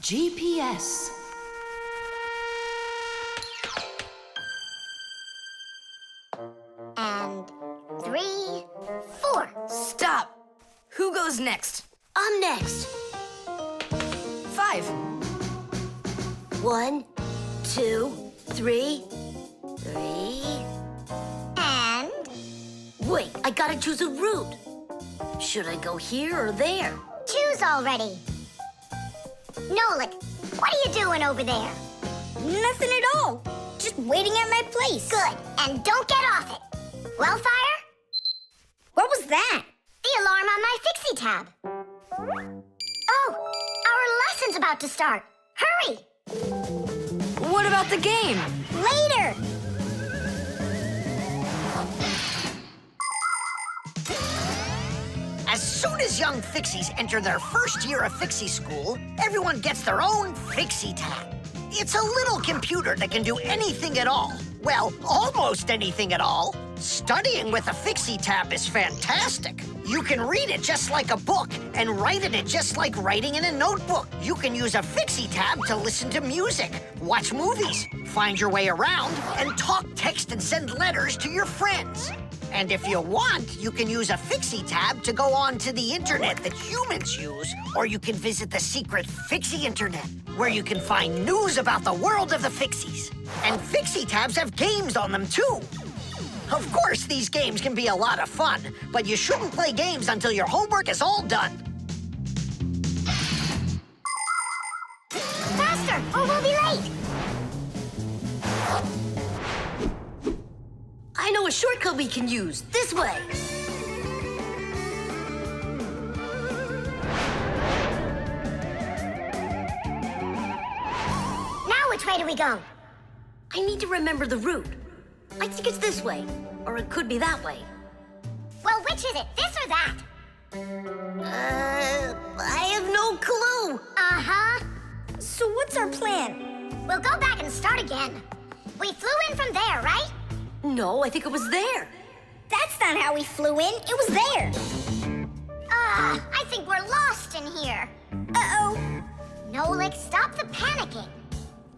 GPS. And 3, 4. Stop! Who goes next? I'm next. 5. 1, 2, 3. 3. And Wait, I gotta choose a route. Should I go here or there? choose already. Nolik, what are you doing over there? Nothing at all. Just waiting at my place. Good, and don't get off it. Well, Fire? What was that? The alarm on my Fixie tab. Oh, our lesson's about to start. Hurry! What about the game? Later. As soon as young Fixies enter their first year of Fixie school, everyone gets their own Fixie Tab. It's a little computer that can do anything at all. Well, almost anything at all. Studying with a Fixie Tab is fantastic. You can read it just like a book and write in it just like writing in a notebook. You can use a Fixie Tab to listen to music, watch movies, find your way around, and talk, text, and send letters to your friends. And if you want, you can use a Fixie Tab to go on to the internet that humans use, or you can visit the secret Fixie Internet, where you can find news about the world of the Fixies. And Fixie Tabs have games on them, too. Of course, these games can be a lot of fun, but you shouldn't play games until your homework is all done. Faster, or we'll be late. I know a shortcut we can use. This way. Now which way do we go? I need to remember the route. I think it's this way, or it could be that way. Well, which is it, this or that? I have no clue. Uh-huh. So what's our plan? We'll go back and start again. We flew in from there, right? No, I think it was there. That's not how we flew in. It was there. I think we're lost in here. Uh-oh. Nolik, stop the panicking.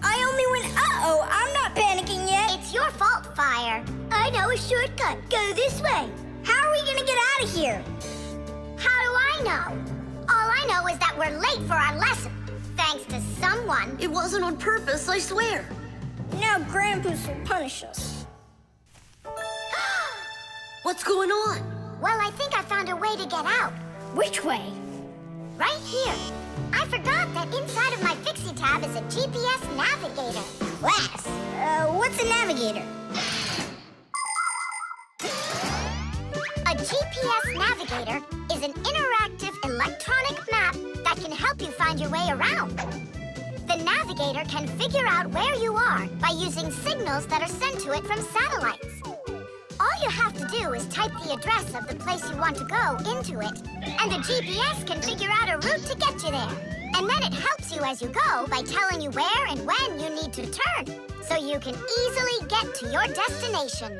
I only went uh-oh. I'm not panicking yet. It's your fault, Fire. I know a shortcut. Go this way. How are we gonna get out of here? How do I know? All I know is that we're late for our lesson. Thanks to someone. It wasn't on purpose, I swear. Now Grandpa's will punish us. What's going on? Well, I think I found a way to get out. Which way? Right here. I forgot that inside of my Fixie Tab is a GPS navigator. Class. What's a navigator? A GPS navigator is an interactive electronic map that can help you find your way around. The navigator can figure out where you are by using signals that are sent to it from satellites. All you have to do is type the address of the place you want to go into it, and the GPS can figure out a route to get you there. And then it helps you as you go by telling you where and when you need to turn, so you can easily get to your destination.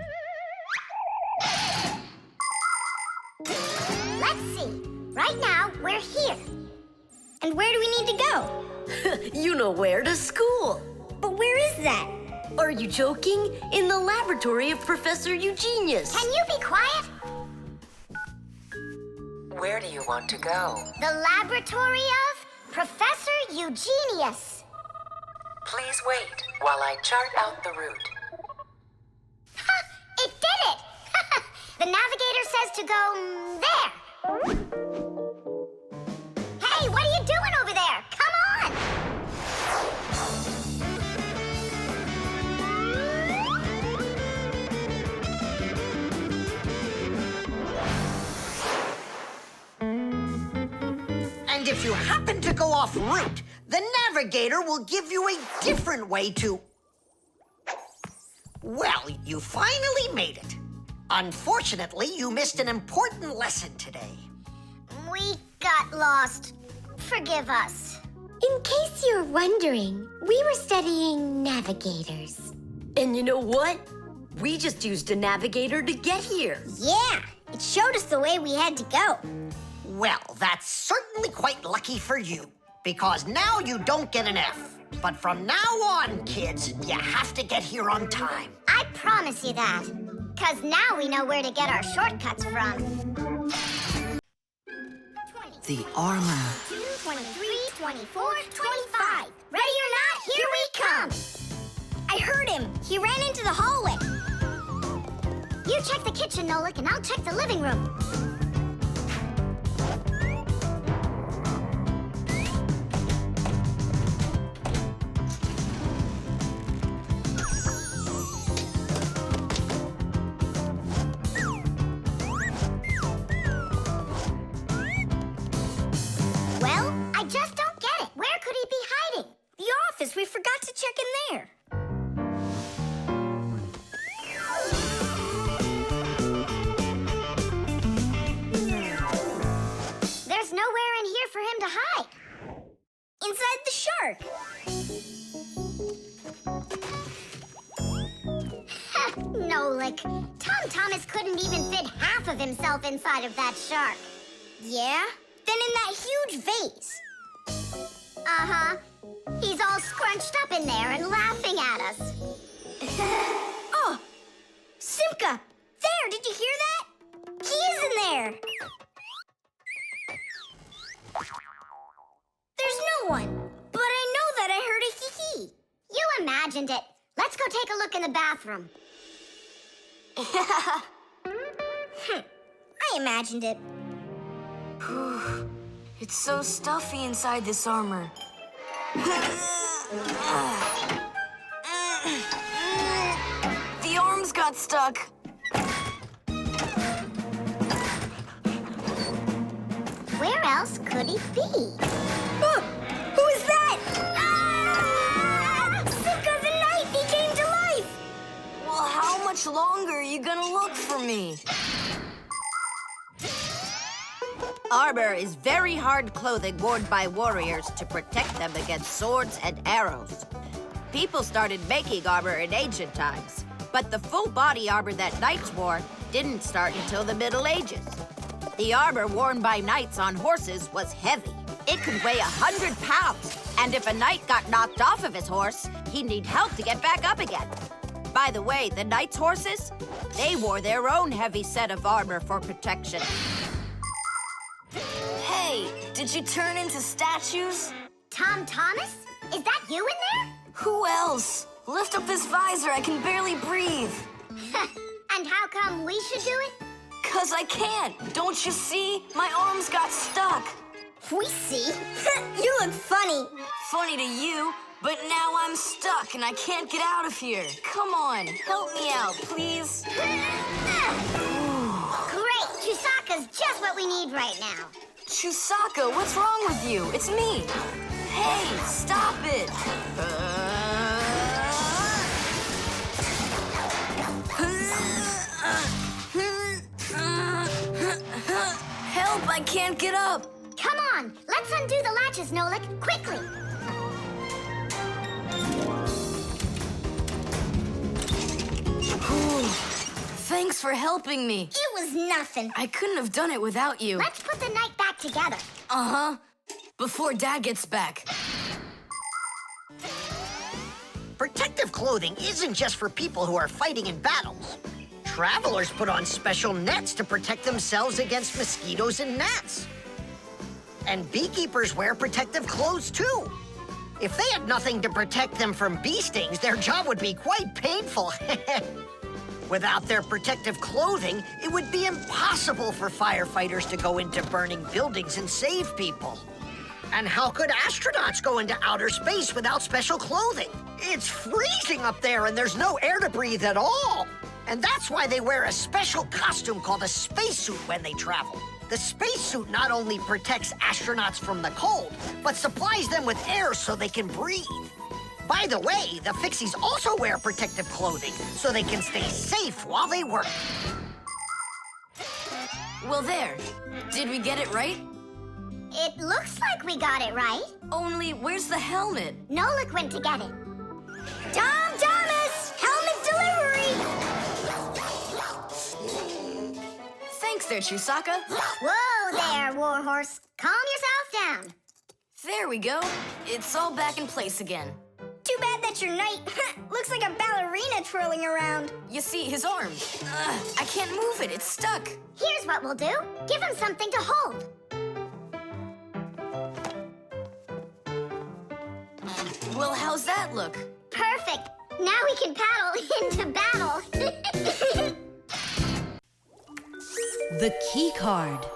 Let's see. Right now, we're here. And where do we need to go? You know where, to school. But where is that? Are you joking? In the laboratory of Professor Eugenius. Can you be quiet? Where do you want to go? The laboratory of Professor Eugenius. Please wait while I chart out the route. Ha! It did it! The navigator says to go there. Hey, what are you doing over there? Come on! And if you happen to go off route, the navigator will give you a different way to... Well, you finally made it. Unfortunately, you missed an important lesson today. We got lost. Forgive us. In case you're wondering, we were studying navigators. And you know what? We just used a navigator to get here. Yeah, it showed us the way we had to go. Well, that's certainly quite lucky for you. Because now you don't get an F. But from now on, kids, you have to get here on time. I promise you that. 'Cause now we know where to get our shortcuts from. 20, The armor. 23, 24, 25. Ready or not, here we come. I heard him. He ran into the hallway. You check the kitchen, Nolik, and I'll check the living room. Well, I just don't get it. Where could he be hiding? The office. We forgot to check in there. There's nowhere in here for him to hide. Inside the shark. Nolik, Tom Thomas couldn't even fit half of himself inside of that shark. Yeah? Then in that huge vase. Uh-huh. He's all scrunched up in there and laughing at us. Oh! Simka! There! Did you hear that? He is in there! There's no one. But I know that I heard a hee-hee. You imagined it. Let's go take a look in the bathroom. I imagined it. It's so stuffy inside this armor. The arms got stuck. Where else could he be? Who is that? Ah! Simka the Knight! He came to life! Well, how much longer are you gonna look for me? Armor is very hard clothing worn by warriors to protect them against swords and arrows. People started making armor in ancient times, but the full body armor that knights wore didn't start until the Middle Ages. The armor worn by knights on horses was heavy. It could weigh 100 pounds, and if a knight got knocked off of his horse, he'd need help to get back up again. By the way, the knights' horses, they wore their own heavy set of armor for protection. Hey, did you turn into statues? Tom Thomas? Is that you in there? Who else? Lift up this visor, I can barely breathe. And how come we should do it? 'Cause I can't. Don't you see? My arms got stuck. We see. You look funny. Funny to you, but now I'm stuck and I can't get out of here. Come on, help me out, please. Great! Chusaka's just what we need right now. Chusaka, what's wrong with you? It's me. Hey, stop it. Help, I can't get up. Come on, let's undo the latches, Nolik, quickly. Thanks for helping me. It was nothing. I couldn't have done it without you. Let's put the night back together. Uh-huh. Before Dad gets back. Protective clothing isn't just for people who are fighting in battles. Travelers put on special nets to protect themselves against mosquitoes and gnats. And beekeepers wear protective clothes, too. If they had nothing to protect them from bee stings, their job would be quite painful. Without their protective clothing, it would be impossible for firefighters to go into burning buildings and save people. And how could astronauts go into outer space without special clothing? It's freezing up there and there's no air to breathe at all. And that's why they wear a special costume called a spacesuit when they travel. The spacesuit not only protects astronauts from the cold, but supplies them with air so they can breathe. By the way, the Fixies also wear protective clothing so they can stay safe while they work. Well, there. Did we get it right? It looks like we got it right. Only, where's the helmet? Nolik went to get it. Tom Thomas! Helmet delivery! Thanks there, Chusaka. Whoa there, Warhorse. Calm yourself down. There we go. It's all back in place again. Too bad that your knight looks like a ballerina twirling around. You see, his arm. I can't move it. It's stuck. Here's what we'll do. Give him something to hold. Well, how's that look? Perfect. Now we can paddle into battle. The Keycard.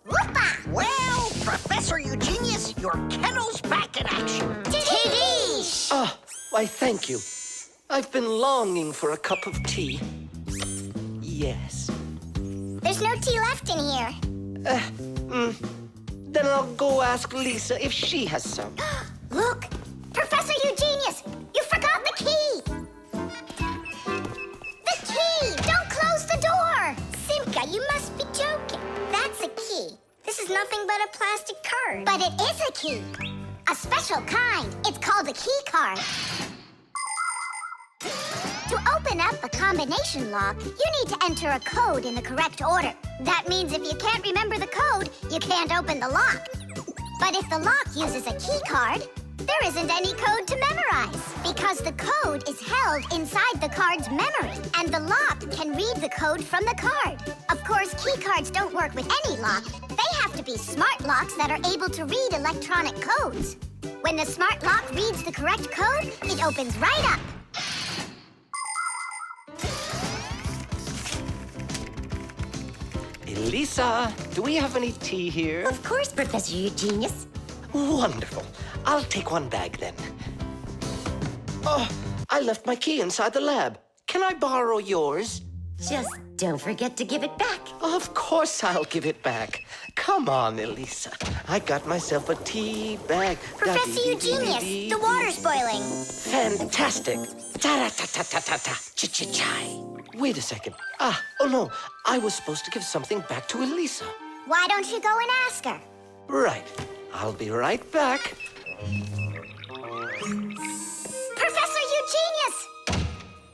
Whoopa! Well, Professor Eugenius, your kennel's back in action. Tiddy! Ah, why, thank you. I've been longing for a cup of tea. Yes. There's no tea left in here. Then I'll go ask Lisa if she has some. Look! Professor Eugenius! You forgot the key! The key! Don't close the door! Simka, you must be joking. That's a key. This is nothing but a plastic card. But it is a key. A special kind. It's called a Keycard. To open up a combination lock, you need to enter a code in the correct order. That means if you can't remember the code, you can't open the lock. But if the lock uses a keycard, there isn't any code to memorize because the code is held inside the card's memory, and the lock can read the code from the card. Of course, keycards don't work with any lock. They have to be smart locks that are able to read electronic codes. When the smart lock reads the correct code, it opens right up. Lisa, do we have any tea here? Of course, Professor Eugenius. Wonderful. I'll take one bag then. Oh, I left my key inside the lab. Can I borrow yours? Just don't forget to give it back. Of course I'll give it back. Come on, Elisa. I got myself a tea bag. Professor Eugenius, the water's boiling. Fantastic. Ta-ra-ta-ta-ta-ta-ta. Ch-ch-chai. Wait a second. Oh no. I was supposed to give something back to Elisa. Why don't you go and ask her? Right. I'll be right back. Professor Eugenius!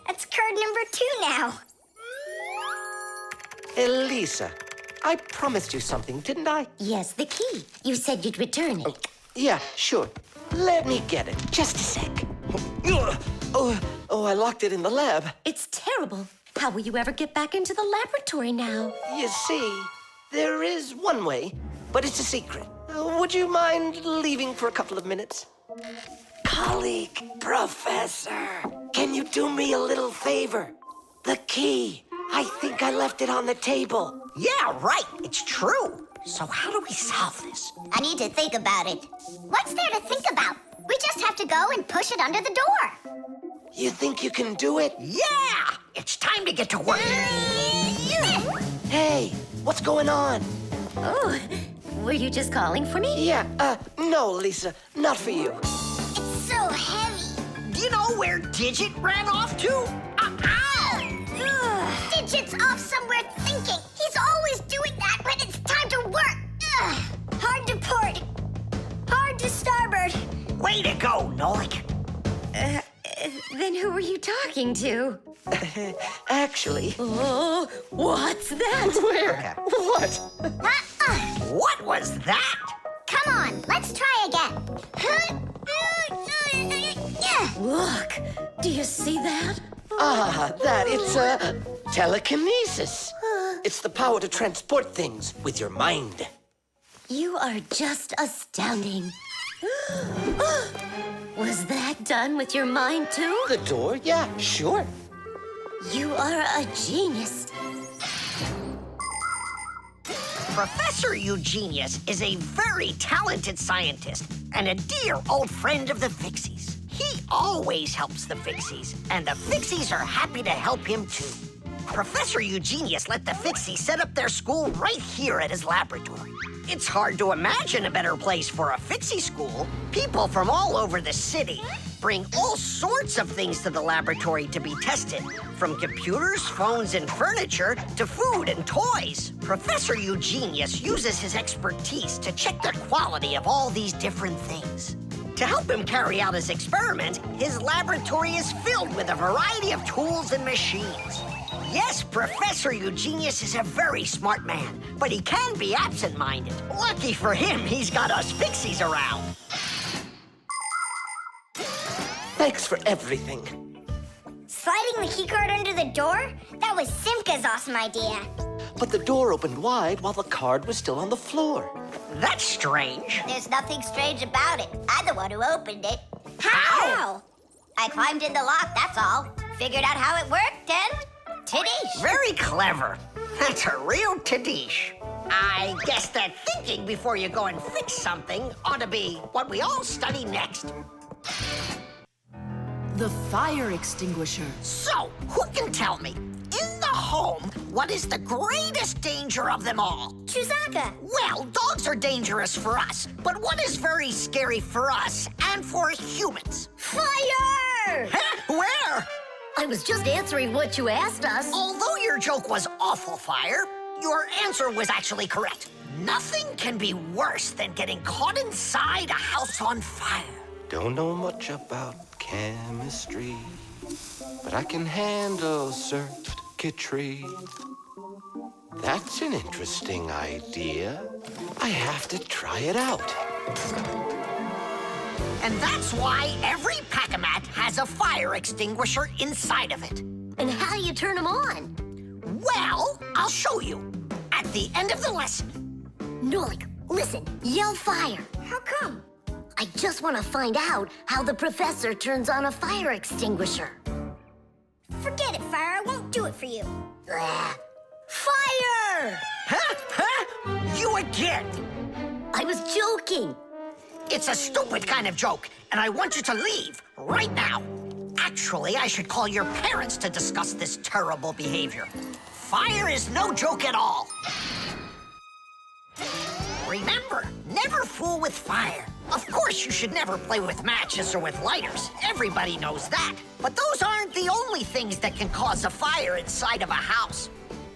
That's card number 2 now. Elisa, I promised you something, didn't I? Yes, the key. You said you'd return it. Yeah, sure. Let me get it. Just a sec. Oh, I locked it in the lab. It's terrible. How will you ever get back into the laboratory now? You see, there is one way, but it's a secret. Would you mind leaving for a couple of minutes? Colleague, Professor, can you do me a little favor? The key. I think I left it on the table. Yeah, right. It's true. So how do we solve this? I need to think about it. What's there to think about? We just have to go and push it under the door. You think you can do it? Yeah! It's time to get to work. Hey, what's going on? Oh, were you just calling for me? Yeah, no, Lisa, not for you. It's so heavy. Do you know where Digit ran off to? Ow! Digit's off somewhere thinking. He's always doing that when it's time to work. Hard to port. Hard to starboard. Way to go, Nolik. Then who were you talking to? Actually... Oh, what's that? Where? What? What was that? Come on, let's try again. Look, do you see that? It's telekinesis. It's the power to transport things with your mind. You are just astounding. Was that done with your mind, too? The door? Yeah, sure. You are a genius. Professor Eugenius is a very talented scientist and a dear old friend of the Fixies. He always helps the Fixies, and the Fixies are happy to help him too. Professor Eugenius let the Fixies set up their school right here at his laboratory. It's hard to imagine a better place for a Fixie school. People from all over the city bring all sorts of things to the laboratory to be tested, from computers, phones, and furniture to food and toys. Professor Eugenius uses his expertise to check the quality of all these different things. To help him carry out his experiment, his laboratory is filled with a variety of tools and machines. Yes, Professor Eugenius is a very smart man, but he can be absent-minded. Lucky for him, he's got us Fixies around. Thanks for everything. Sliding the keycard under the door? That was Simka's awesome idea. But the door opened wide while the card was still on the floor. That's strange. There's nothing strange about it. I'm the one who opened it. How? I climbed in the lock, that's all. Figured out how it worked, and tadish. Very clever. That's a real tadish. I guess that thinking before you go and fix something ought to be what we all study next. The fire extinguisher. So, who can tell me, in the home, what is the greatest danger of them all? Chuzaka. Well, dogs are dangerous for us, but what is very scary for us and for humans? Fire! Huh? Where? I was just answering what you asked us. Although your joke was awful, Fire, your answer was actually correct. Nothing can be worse than getting caught inside a house on fire. Don't know much about chemistry, but I can handle circuitry. That's an interesting idea. I have to try it out. And that's why every Pack-A-Mat has a fire extinguisher inside of it. And how do you turn them on? Well, I'll show you at the end of the lesson. Nolik, listen, yell fire. How come? I just want to find out how the professor turns on a fire extinguisher. Forget it, Fire. I won't do it for you. Fire! Huh? Huh? You again. I was joking. It's a stupid kind of joke, and I want you to leave right now. Actually, I should call your parents to discuss this terrible behavior. Fire is no joke at all. Remember, never fool with fire. Of course, you should never play with matches or with lighters. Everybody knows that. But those aren't the only things that can cause a fire inside of a house.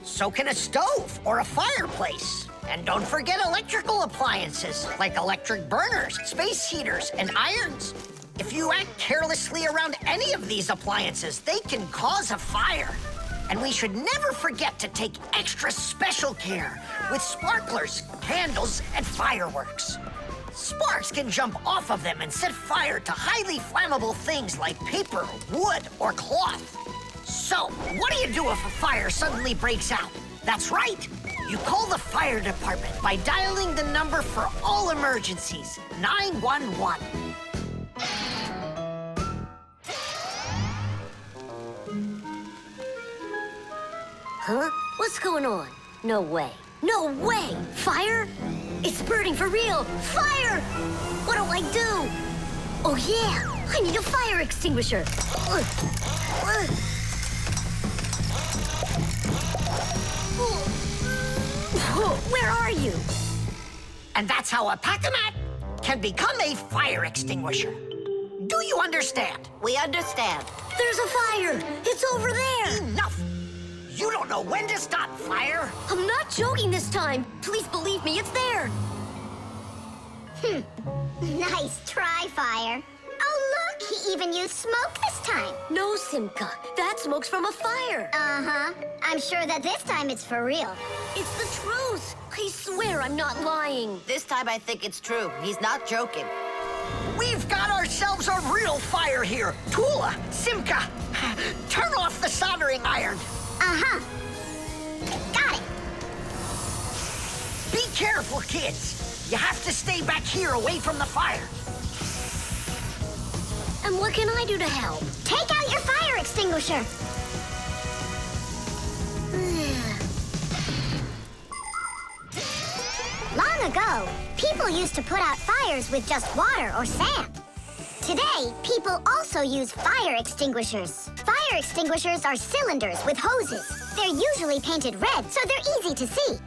So can a stove or a fireplace. And don't forget electrical appliances, like electric burners, space heaters, and irons. If you act carelessly around any of these appliances, they can cause a fire. And we should never forget to take extra special care with sparklers, candles, and fireworks. Sparks can jump off of them and set fire to highly flammable things like paper, wood, or cloth. So, what do you do if a fire suddenly breaks out? That's right. You call the fire department by dialing the number for all emergencies, 911. Huh? What's going on? No way. No way! Fire? It's burning for real! Fire! What do I do? Oh, yeah! I need a fire extinguisher! Where are you? And that's how a Pack-A-Mat can become a fire extinguisher. Do you understand? We understand. There's a fire! It's over there! Enough! You don't know when to stop fire. I'm not joking this time. Please believe me, it's there. Nice try, Fire. Oh, look, he even used smoke this time. No, Simka. That smoke's from a fire. Uh-huh. I'm sure that this time it's for real. It's the truth. I swear I'm not lying. This time I think it's true. He's not joking. We've got ourselves a real fire here. Tula, Simka, turn off the soldering iron. Uh-huh. Got it. Be careful, kids. You have to stay back here away from the fire. And what can I do to help? Take out your fire extinguisher. Long ago, people used to put out fires with just water or sand. Today, people also use fire extinguishers. Fire extinguishers are cylinders with hoses. They're usually painted red, so they're easy to see.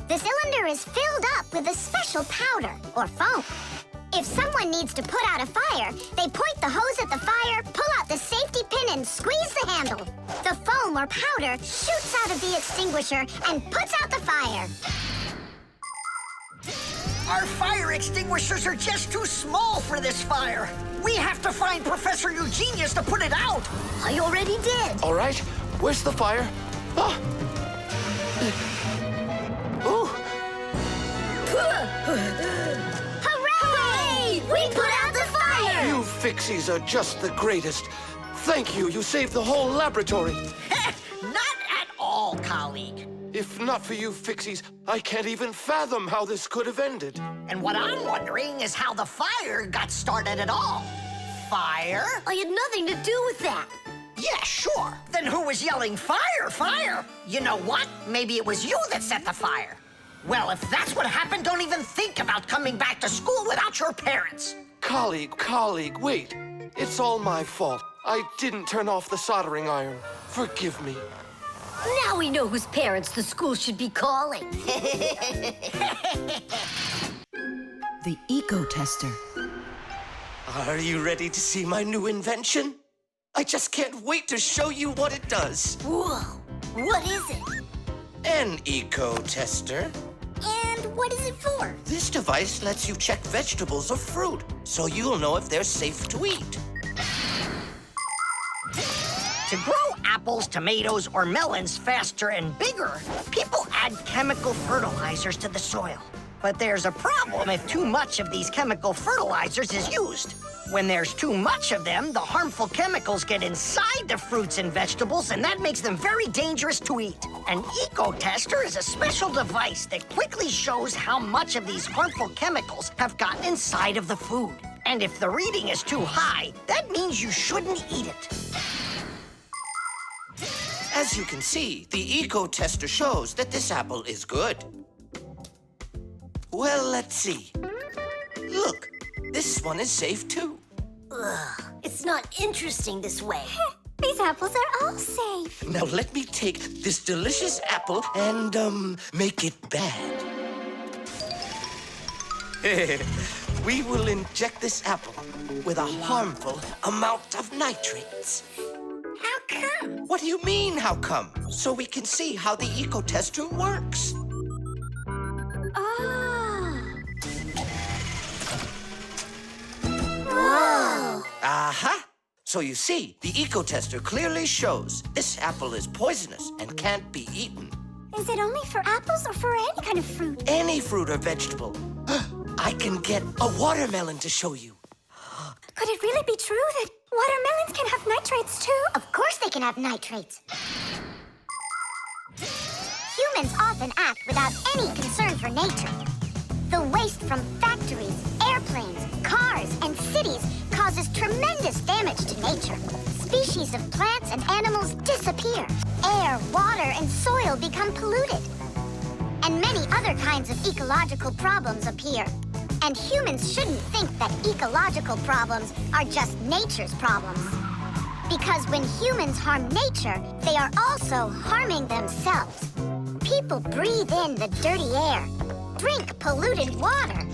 The cylinder is filled up with a special powder, or foam. If someone needs to put out a fire, they point the hose at the fire, pull out the safety pin, and squeeze the handle. The foam or powder shoots out of the extinguisher and puts out the fire. Our fire extinguishers are just too small for this fire. We have to find Professor Eugenius to put it out. I already did. All right, where's the fire? Ah. Ooh. Hooray! We put out the fire! You Fixies are just the greatest. Thank you. You saved the whole laboratory. Not at all, colleague. If not for you Fixies, I can't even fathom how this could have ended. And what I'm wondering is how the fire got started at all. Fire? I had nothing to do with that. Yeah, sure. Then who was yelling, fire, fire? You know what? Maybe it was you that set the fire. Well, if that's what happened, don't even think about coming back to school without your parents. Colleague, wait. It's all my fault. I didn't turn off the soldering iron. Forgive me. Now we know whose parents the school should be calling. The Ecotester. Are you ready to see my new invention? I just can't wait to show you what it does. Whoa, what is it? An Ecotester. And what is it for? This device lets you check vegetables or fruit, so you'll know if they're safe to eat. To grow apples, tomatoes, or melons faster and bigger, people add chemical fertilizers to the soil. But there's a problem if too much of these chemical fertilizers is used. When there's too much of them, the harmful chemicals get inside the fruits and vegetables, and that makes them very dangerous to eat. An Ecotester is a special device that quickly shows how much of these harmful chemicals have gotten inside of the food. And if the reading is too high, that means you shouldn't eat it. As you can see, the Ecotester shows that this apple is good. Well, let's see. Look, this one is safe too. Ugh, it's not interesting this way. These apples are all safe. Now let me take this delicious apple and, make it bad. We will inject this apple with a harmful amount of nitrates. How come? What do you mean, how come? So we can see how the Ecotester works. Aha! So you see, the Ecotester clearly shows this apple is poisonous and can't be eaten. Is it only for apples or for any kind of fruit? Any fruit or vegetable. I can get a watermelon to show you. Could it really be true that watermelons can have nitrates too? Of course they can have nitrates. Humans often act without any concern for nature. The waste from factories, airplanes, cars, and cities causes tremendous damage to nature. Species of plants and animals disappear. Air, water, and soil become polluted. And many other kinds of ecological problems appear. And humans shouldn't think that ecological problems are just nature's problems. Because when humans harm nature, they are also harming themselves. People breathe in the dirty air, drink polluted water,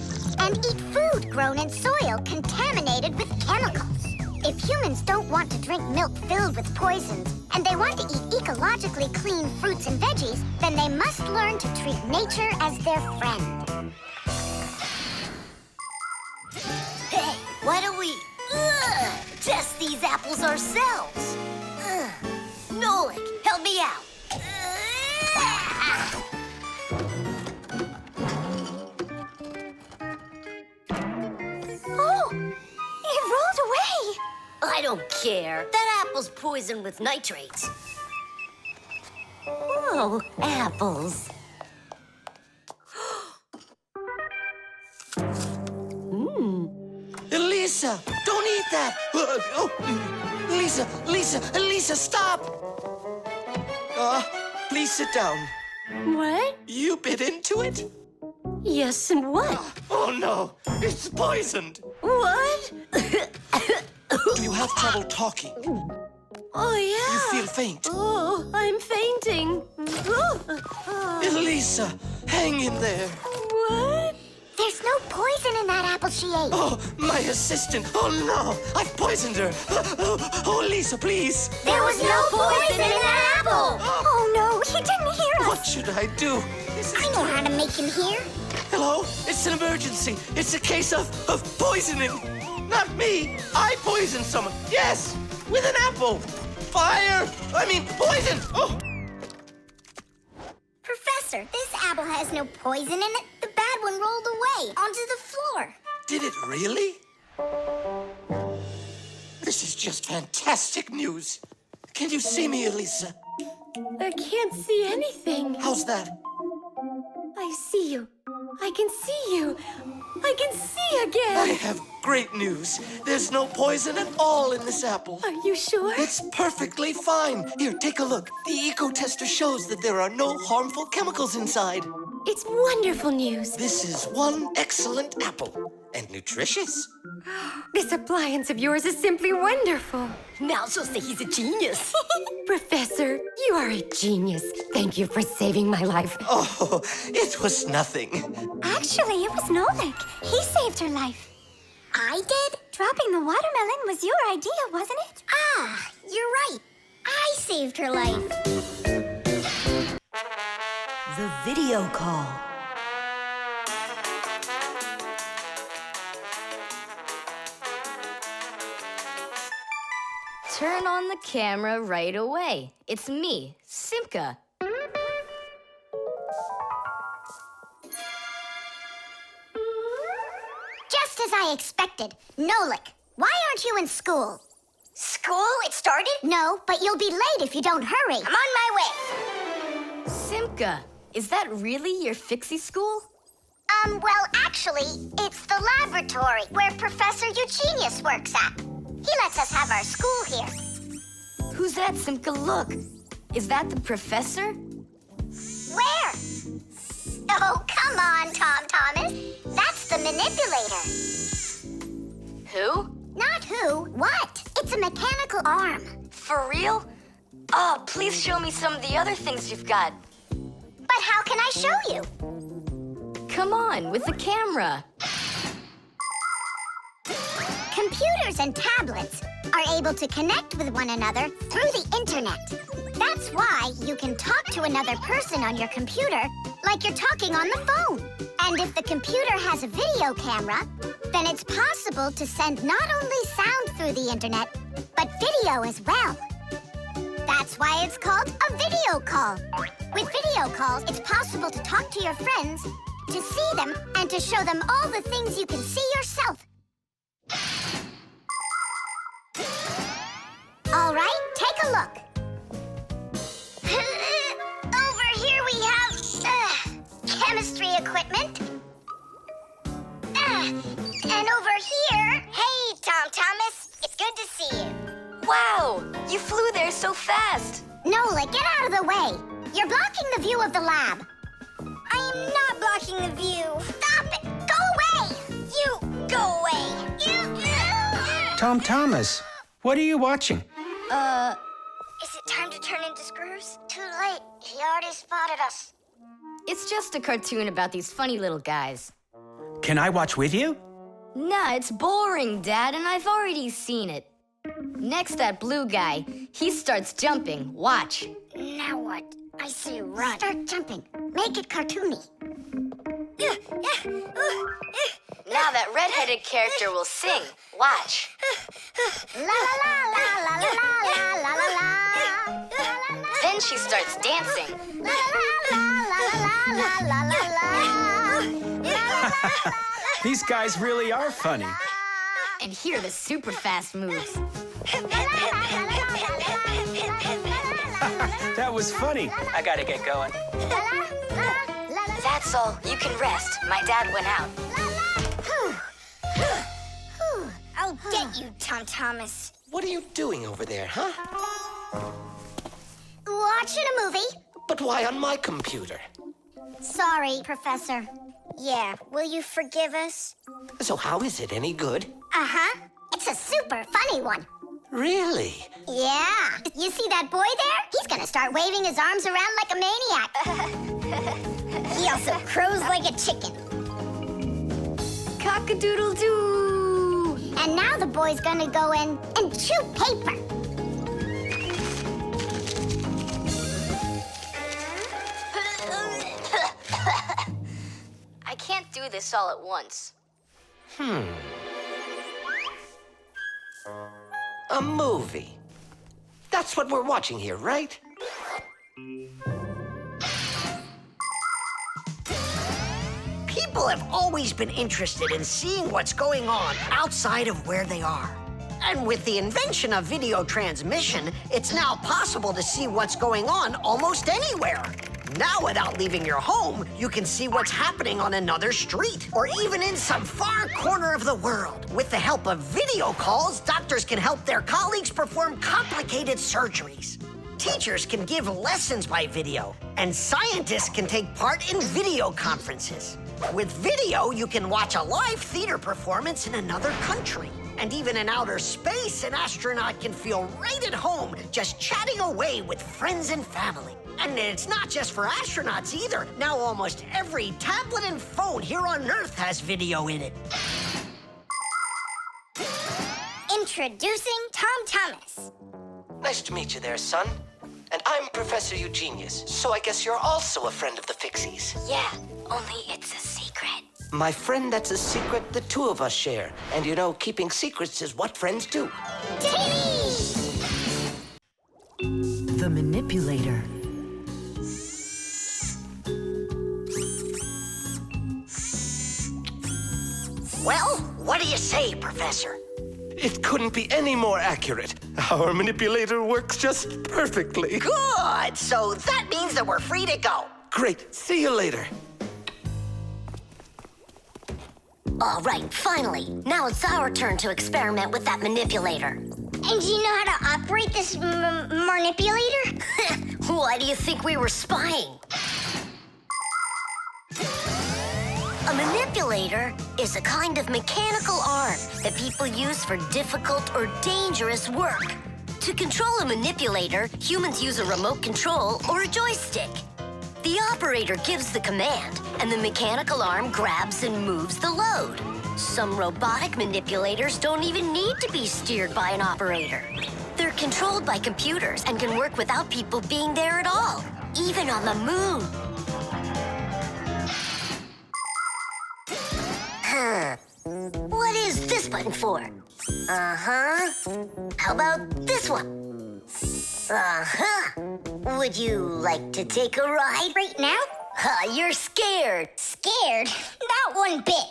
and eat food grown in soil contaminated with chemicals. If humans don't want to drink milk filled with poisons, and they want to eat ecologically clean fruits and veggies, then they must learn to treat nature as their friend. Hey, why don't we test these apples ourselves? Nolik, help me out. Oh, it rolled away. I don't care. That apple's poisoned with nitrates. Oh, apples. Elisa, don't eat that! Lisa, stop! Please sit down. What? You bit into it? Yes, and what? Oh no, it's poisoned! What? You have trouble talking. Oh, yeah. You feel faint. Oh, I'm fainting. Elisa, hang in there. What? There's no poison in that apple she ate. Oh, my assistant. Oh no, I've poisoned her. Oh, Lisa, please. There was no poison in that apple. Oh no, he didn't hear us. What should I do? I know how to make him hear. Hello? It's an emergency. It's a case of poisoning. Not me. I poisoned someone. Yes, with an apple. Poison. Oh. Professor, this apple has no poison in it. The bad one rolled away onto the floor. Did it really? This is just fantastic news. Can you see me, Elisa? I can't see anything. How's that? I see you. I can see you. I can see again. I have great news. There's no poison at all in this apple. Are you sure? It's perfectly fine. Here, take a look. The Ecotester shows that there are no harmful chemicals inside. It's wonderful news. This is one excellent apple. And nutritious. This appliance of yours is simply wonderful. Now she'll say he's a genius. Professor, you are a genius. Thank you for saving my life. Oh, it was nothing. Actually, it was Nolik. He saved her life. I did? Dropping the watermelon was your idea, wasn't it? Ah, you're right. I saved her life. The video call. Turn on the camera right away. It's me, Simka. Just as I expected. Nolik, why aren't you in school? School? It started? No, but you'll be late if you don't hurry. I'm on my way. Simka, is that really your Fixie school? Well, actually, it's the laboratory where Professor Eugenius works at. He lets us have our school here. Who's that, Simka? Look. Is that the professor? Where? Oh, come on, Tom Thomas. That's the Manipulator. Who? Not who, what? It's a mechanical arm. For real? Oh, please show me some of the other things you've got. But how can I show you? Come on, with the camera. Computers and tablets are able to connect with one another through the internet. That's why you can talk to another person on your computer like you're talking on the phone. And if the computer has a video camera, then it's possible to send not only sound through the internet, but video as well. That's why it's called a video call. With video calls, it's possible to talk to your friends, to see them, and to show them all the things you can see yourself. All right, take a look. Over here we have chemistry equipment. And over here, hey, Tom Thomas, it's good to see you. Wow, you flew there so fast. Nolik, get out of the way. You're blocking the view of the lab. I am not blocking the view. Stop it! Go away! You, go away! You... Tom Thomas, what are you watching? Is it time to turn into screws? Too late. He already spotted us. It's just a cartoon about these funny little guys. Can I watch with you? Nah, it's boring, Dad, and I've already seen it. Next, that blue guy, he starts jumping. Watch. Now what? I say run. Start jumping. Make it cartoony. Now that redheaded character will sing. Watch. La la la la la la la la la la. Then she starts dancing. La la la la la la la la. These guys really are funny. And here are the super fast moves. That was funny. I gotta get going. That's all. You can rest. My dad went out. I'll get you, Tom Thomas. What are you doing over there, huh? Watching a movie. But why on my computer? Sorry, Professor. Yeah, will you forgive us? So how is it any good? Uh-huh. It's a super funny one. Really? Yeah. You see that boy there? He's gonna start waving his arms around like a maniac. He also crows like a chicken. Cock-a-doodle-doo! And now the boy's gonna go in and chew paper. I can't do this all at once. A movie. That's what we're watching here, right? have always been interested in seeing what's going on outside of where they are. And with the invention of video transmission, it's now possible to see what's going on almost anywhere. Now, without leaving your home, you can see what's happening on another street or even in some far corner of the world. With the help of video calls, doctors can help their colleagues perform complicated surgeries. Teachers can give lessons by video, and scientists can take part in video conferences. With video, you can watch a live theater performance in another country. And even in outer space, an astronaut can feel right at home just chatting away with friends and family. And it's not just for astronauts either. Now almost every tablet and phone here on Earth has video in it. Introducing Tom Thomas. Nice to meet you there, son. And I'm Professor Eugenius, so I guess you're also a friend of the Fixies. Yeah, only it's a secret. My friend, that's a secret the two of us share. And you know, keeping secrets is what friends do. The Manipulator. Well, what do you say, Professor? It couldn't be any more accurate. Our manipulator works just perfectly. Good! So that means that we're free to go. Great. See you later. All right, finally. Now it's our turn to experiment with that manipulator. And do you know how to operate this manipulator? Why do you think we were spying? A manipulator is a kind of mechanical arm that people use for difficult or dangerous work. To control a manipulator, humans use a remote control or a joystick. The operator gives the command, and the mechanical arm grabs and moves the load. Some robotic manipulators don't even need to be steered by an operator. They're controlled by computers and can work without people being there at all, even on the moon. What is this button for? Uh-huh. How about this one? Uh-huh. Would you like to take a ride? Right now? You're scared. Scared? Not one bit.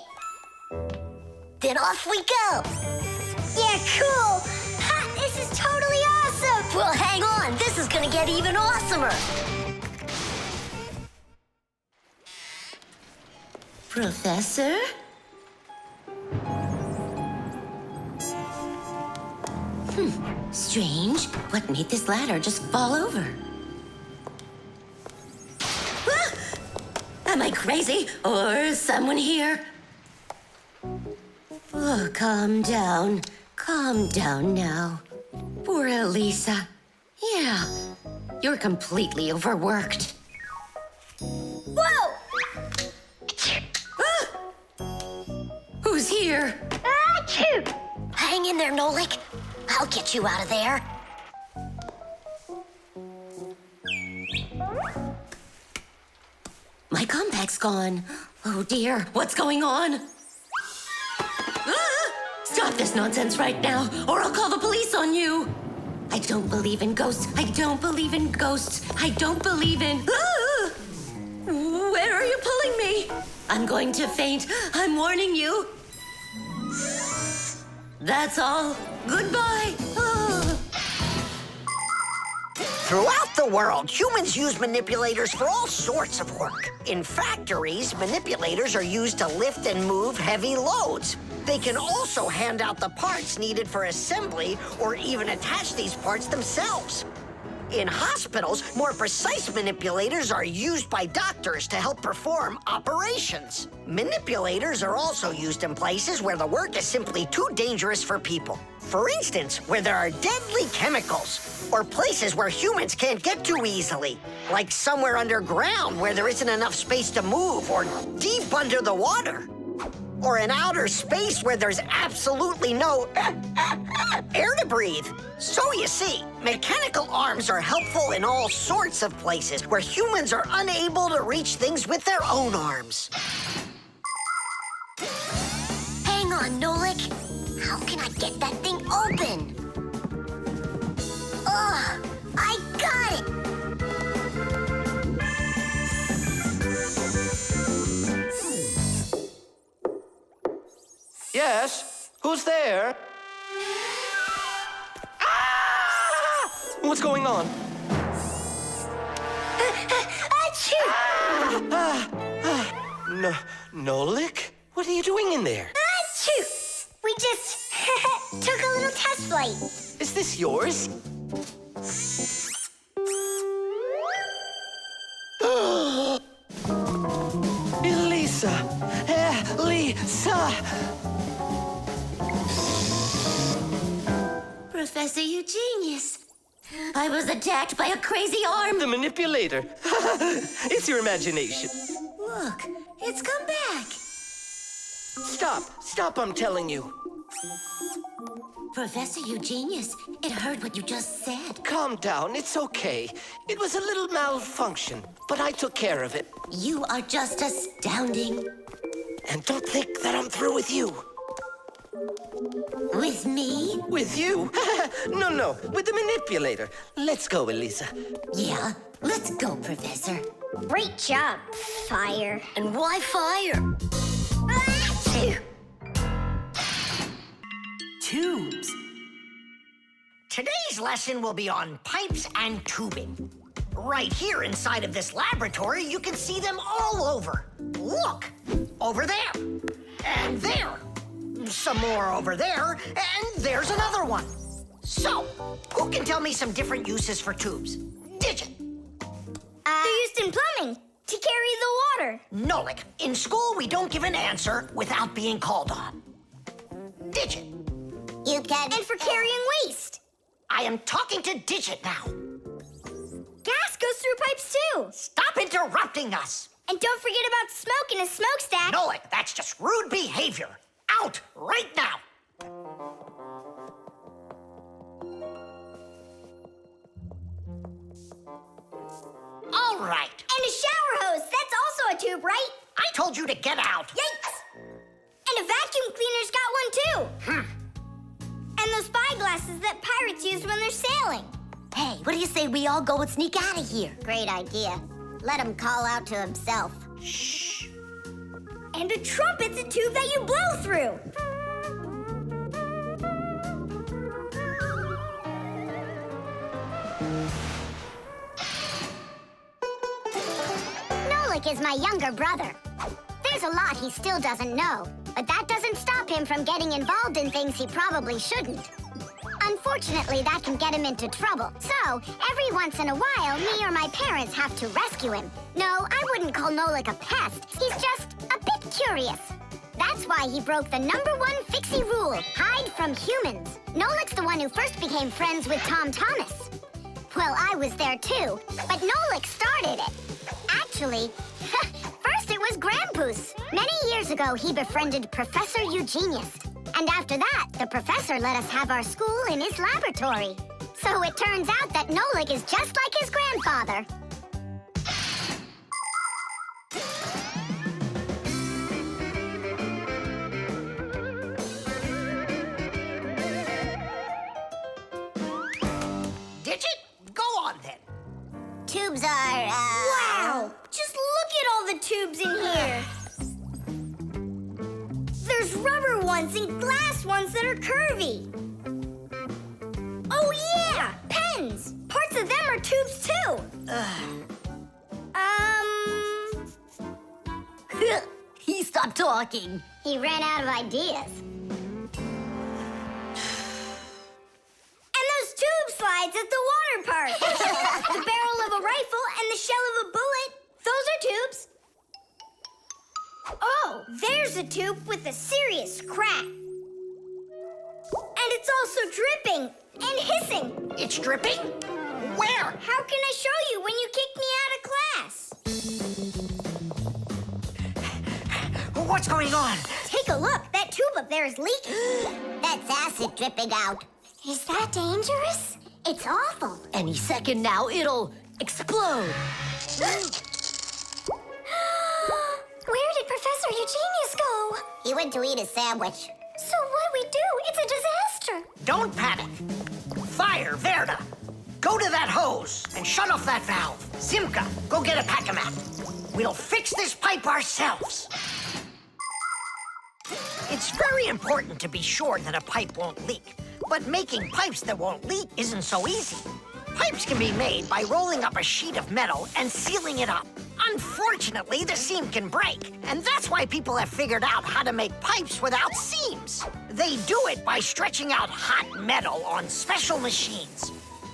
Then off we go. Yeah, cool. Ha, this is totally awesome. Well, hang on. This is gonna get even awesomer. Professor? Strange. What made this ladder just fall over? Ah! Am I crazy? Or is someone here? Oh, calm down. Calm down now. Poor Elisa. Yeah, you're completely overworked. Whoa! Ah! Who's here? Achoo! Hang in there, Nolik. I'll get you out of there. My compact's gone. Oh dear, what's going on? Ah! Stop this nonsense right now, or I'll call the police on you. I don't believe in ghosts. I don't believe in ghosts. I don't believe in... Ah! Where are you pulling me? I'm going to faint. I'm warning you. That's all. Goodbye. Oh. Throughout the world, humans use manipulators for all sorts of work. In factories, manipulators are used to lift and move heavy loads. They can also hand out the parts needed for assembly or even attach these parts themselves. In hospitals, more precise manipulators are used by doctors to help perform operations. Manipulators are also used in places where the work is simply too dangerous for people. For instance, where there are deadly chemicals, or places where humans can't get to easily, like somewhere underground where there isn't enough space to move, or deep under the water. Or in outer space where there's absolutely no air to breathe. So you see, mechanical arms are helpful in all sorts of places where humans are unable to reach things with their own arms. Hang on, Nolik. How can I get that thing open? Ugh, I got it! Yes? Who's there? Ah! What's going on? Achoo! Nolik? What are you doing in there? Achoo! We just took a little test flight. Is this yours? Elisa! Elisa! Professor Eugenius. I was attacked by a crazy arm. The manipulator. It's your imagination. Look, it's come back. Stop, I'm telling you. Professor Eugenius, it heard what you just said. Calm down, it's okay. It was a little malfunction, but I took care of it. You are just astounding. And don't think that I'm through with you. With me? With you? No, with the manipulator. Let's go, Elisa. Yeah, let's go, Professor. Great job, Fire. And why fire? Achoo! Tubes. Today's lesson will be on pipes and tubing. Right here inside of this laboratory, you can see them all over. Look! Over there. And there. Some more over there. And there's another one. So, who can tell me some different uses for tubes? Digit. They're used in plumbing to carry the water. Nolik. In school, we don't give an answer without being called on. Digit. You can... And for carrying waste. I am talking to Digit now. Gas goes through pipes too. Stop interrupting us. And don't forget about smoke in a smokestack. Nolik, that's just rude behavior. Out right now. All right. And a shower hose. That's also a tube, right? I told you to get out. Yikes! And a vacuum cleaner's got one too. And those spyglasses that pirates use when they're sailing. Hey, what do you say we all go and sneak out of here? Great idea. Let him call out to himself. Shh. And a trumpet's a tube that you blow through. Nolik is my younger brother. There's a lot he still doesn't know, but that doesn't stop him from getting involved in things he probably shouldn't. Unfortunately, that can get him into trouble. So, every once in a while, me or my parents have to rescue him. No, I wouldn't call Nolik a pest. He's just a bit curious. That's why he broke the #1 Fixie rule, hide from humans. Nolik's the one who first became friends with Tom Thomas. Well, I was there too, but Nolik started it. Actually, first it was Grampus. Many years ago, he befriended Professor Eugenius. And after that, the professor let us have our school in his laboratory. So it turns out that Nolik is just like his grandfather. Digit, go on then. Tubes are, Wow! Just look at all the tubes in here. There's rubber ones and glass ones that are curvy. Oh yeah! Pens! Parts of them are tubes too. He stopped talking. He ran out of ideas. And those tube slides at the water park. The barrel of a rifle and the shell of a bullet. Those are tubes. Oh, there's a tube with a serious crack. And it's also dripping and hissing. It's dripping? Where? How can I show you when you kicked me out of class? What's going on? Take a look. That tube up there is leaking. That's acid dripping out. Is that dangerous? It's awful. Any second now, it'll explode. Where did Professor Eugenius go? He went to eat a sandwich. So what do we do? It's a disaster. Don't panic. Fire, Verda. Go to that hose and shut off that valve. Simka, go get a pack-a-mat. We'll fix this pipe ourselves. It's very important to be sure that a pipe won't leak. But making pipes that won't leak isn't so easy. Pipes can be made by rolling up a sheet of metal and sealing it up. Unfortunately, the seam can break, and that's why people have figured out how to make pipes without seams. They do it by stretching out hot metal on special machines.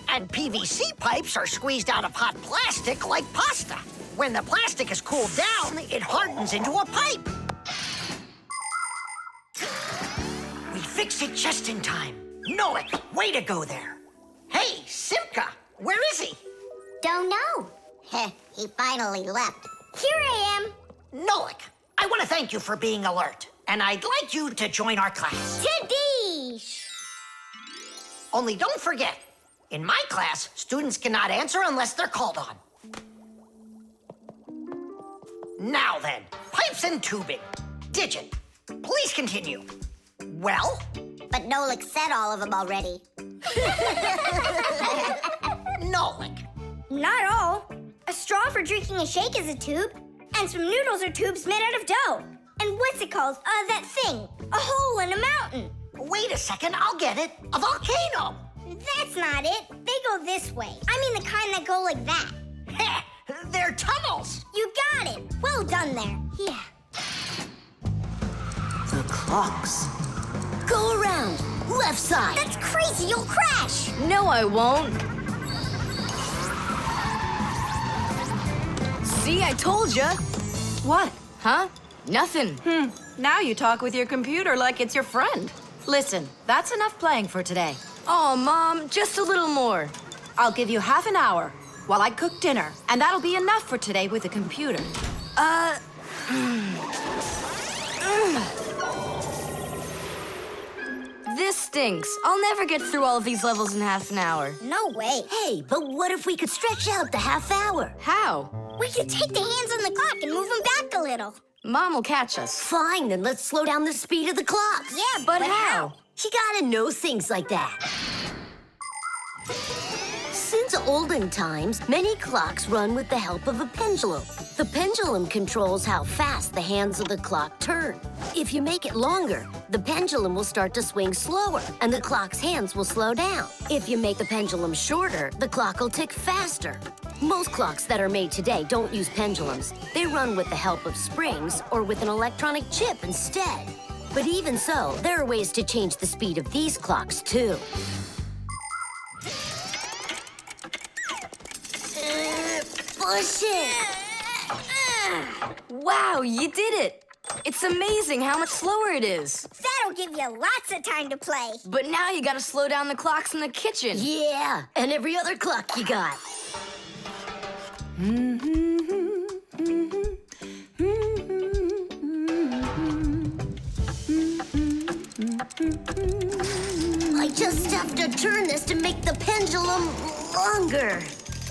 And PVC pipes are squeezed out of hot plastic like pasta. When the plastic is cooled down, it hardens into a pipe. We fixed it just in time. Nolik, way to go there. Hey, Simka, where is he? Don't know. He finally left. Here I am. Nolik, I want to thank you for being alert, and I'd like you to join our class. Tadish! Only don't forget, in my class, students cannot answer unless they're called on. Now then, pipes and tubing. Digit, please continue. Well? But Nolik said all of them already. Nolik. Not all. A straw for drinking a shake is a tube, and some noodles are tubes made out of dough. And what's it called? That thing. A hole in a mountain. Wait a second, I'll get it. A volcano. That's not it. They go this way. I mean the kind that go like that. Heh, they're tunnels. You got it. Well done there. Yeah. The clocks. Go around. Left side. That's crazy. You'll crash. No, I won't. See, I told ya. What? Huh? Nothing. Now you talk with your computer like it's your friend. Listen, that's enough playing for today. Oh, Mom, just a little more. I'll give you half an hour while I cook dinner, and that'll be enough for today with the computer. This stinks. I'll never get through all of these levels in half an hour. No way. Hey, but what if we could stretch out the half hour? How? We could take the hands on the clock and move them back a little. Mom will catch us. Fine, then let's slow down the speed of the clocks. Yeah, But how? You gotta know things like that. Since olden times, many clocks run with the help of a pendulum. The pendulum controls how fast the hands of the clock turn. If you make it longer, the pendulum will start to swing slower, and the clock's hands will slow down. If you make the pendulum shorter, the clock will tick faster. Most clocks that are made today don't use pendulums. They run with the help of springs or with an electronic chip instead. But even so, there are ways to change the speed of these clocks, too. Push it! Wow, you did it! It's amazing how much slower it is. that'll give you lots of time to play. But now you gotta slow down the clocks in the kitchen. Yeah, and every other clock you got. I just have to turn this to make the pendulum longer.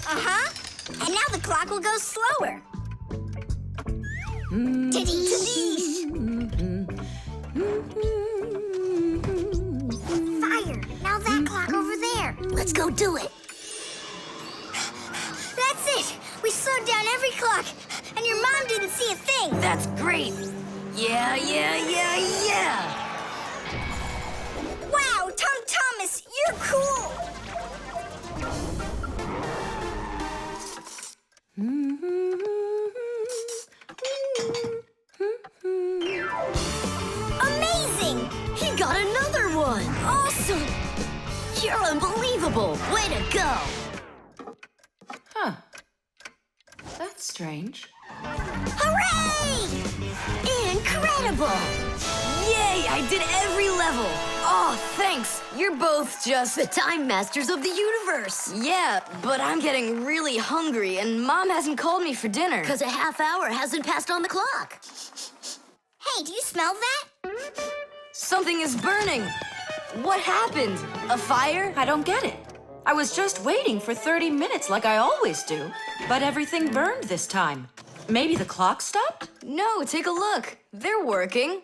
Uh-huh. And now the clock will go slower. Tadee! Fire! Now that clock over there. Let's go do it. That's it! We slowed down every clock, and your mom didn't see a thing. That's great. Yeah. Wow, Tom Thomas, you're cool! Amazing! He got another one. Awesome! You're unbelievable. Way to go. Huh. That's strange. Hooray! Incredible. Yay, I did every level. Oh, thanks. You're both just... The time masters of the universe. Yeah, but I'm getting really hungry, and Mom hasn't called me for dinner. Because a half hour hasn't passed on the clock. Hey, do you smell that? Something is burning. What happened? A fire? I don't get it. I was just waiting for 30 minutes like I always do, but everything burned this time. Maybe the clock stopped? No, take a look. They're working.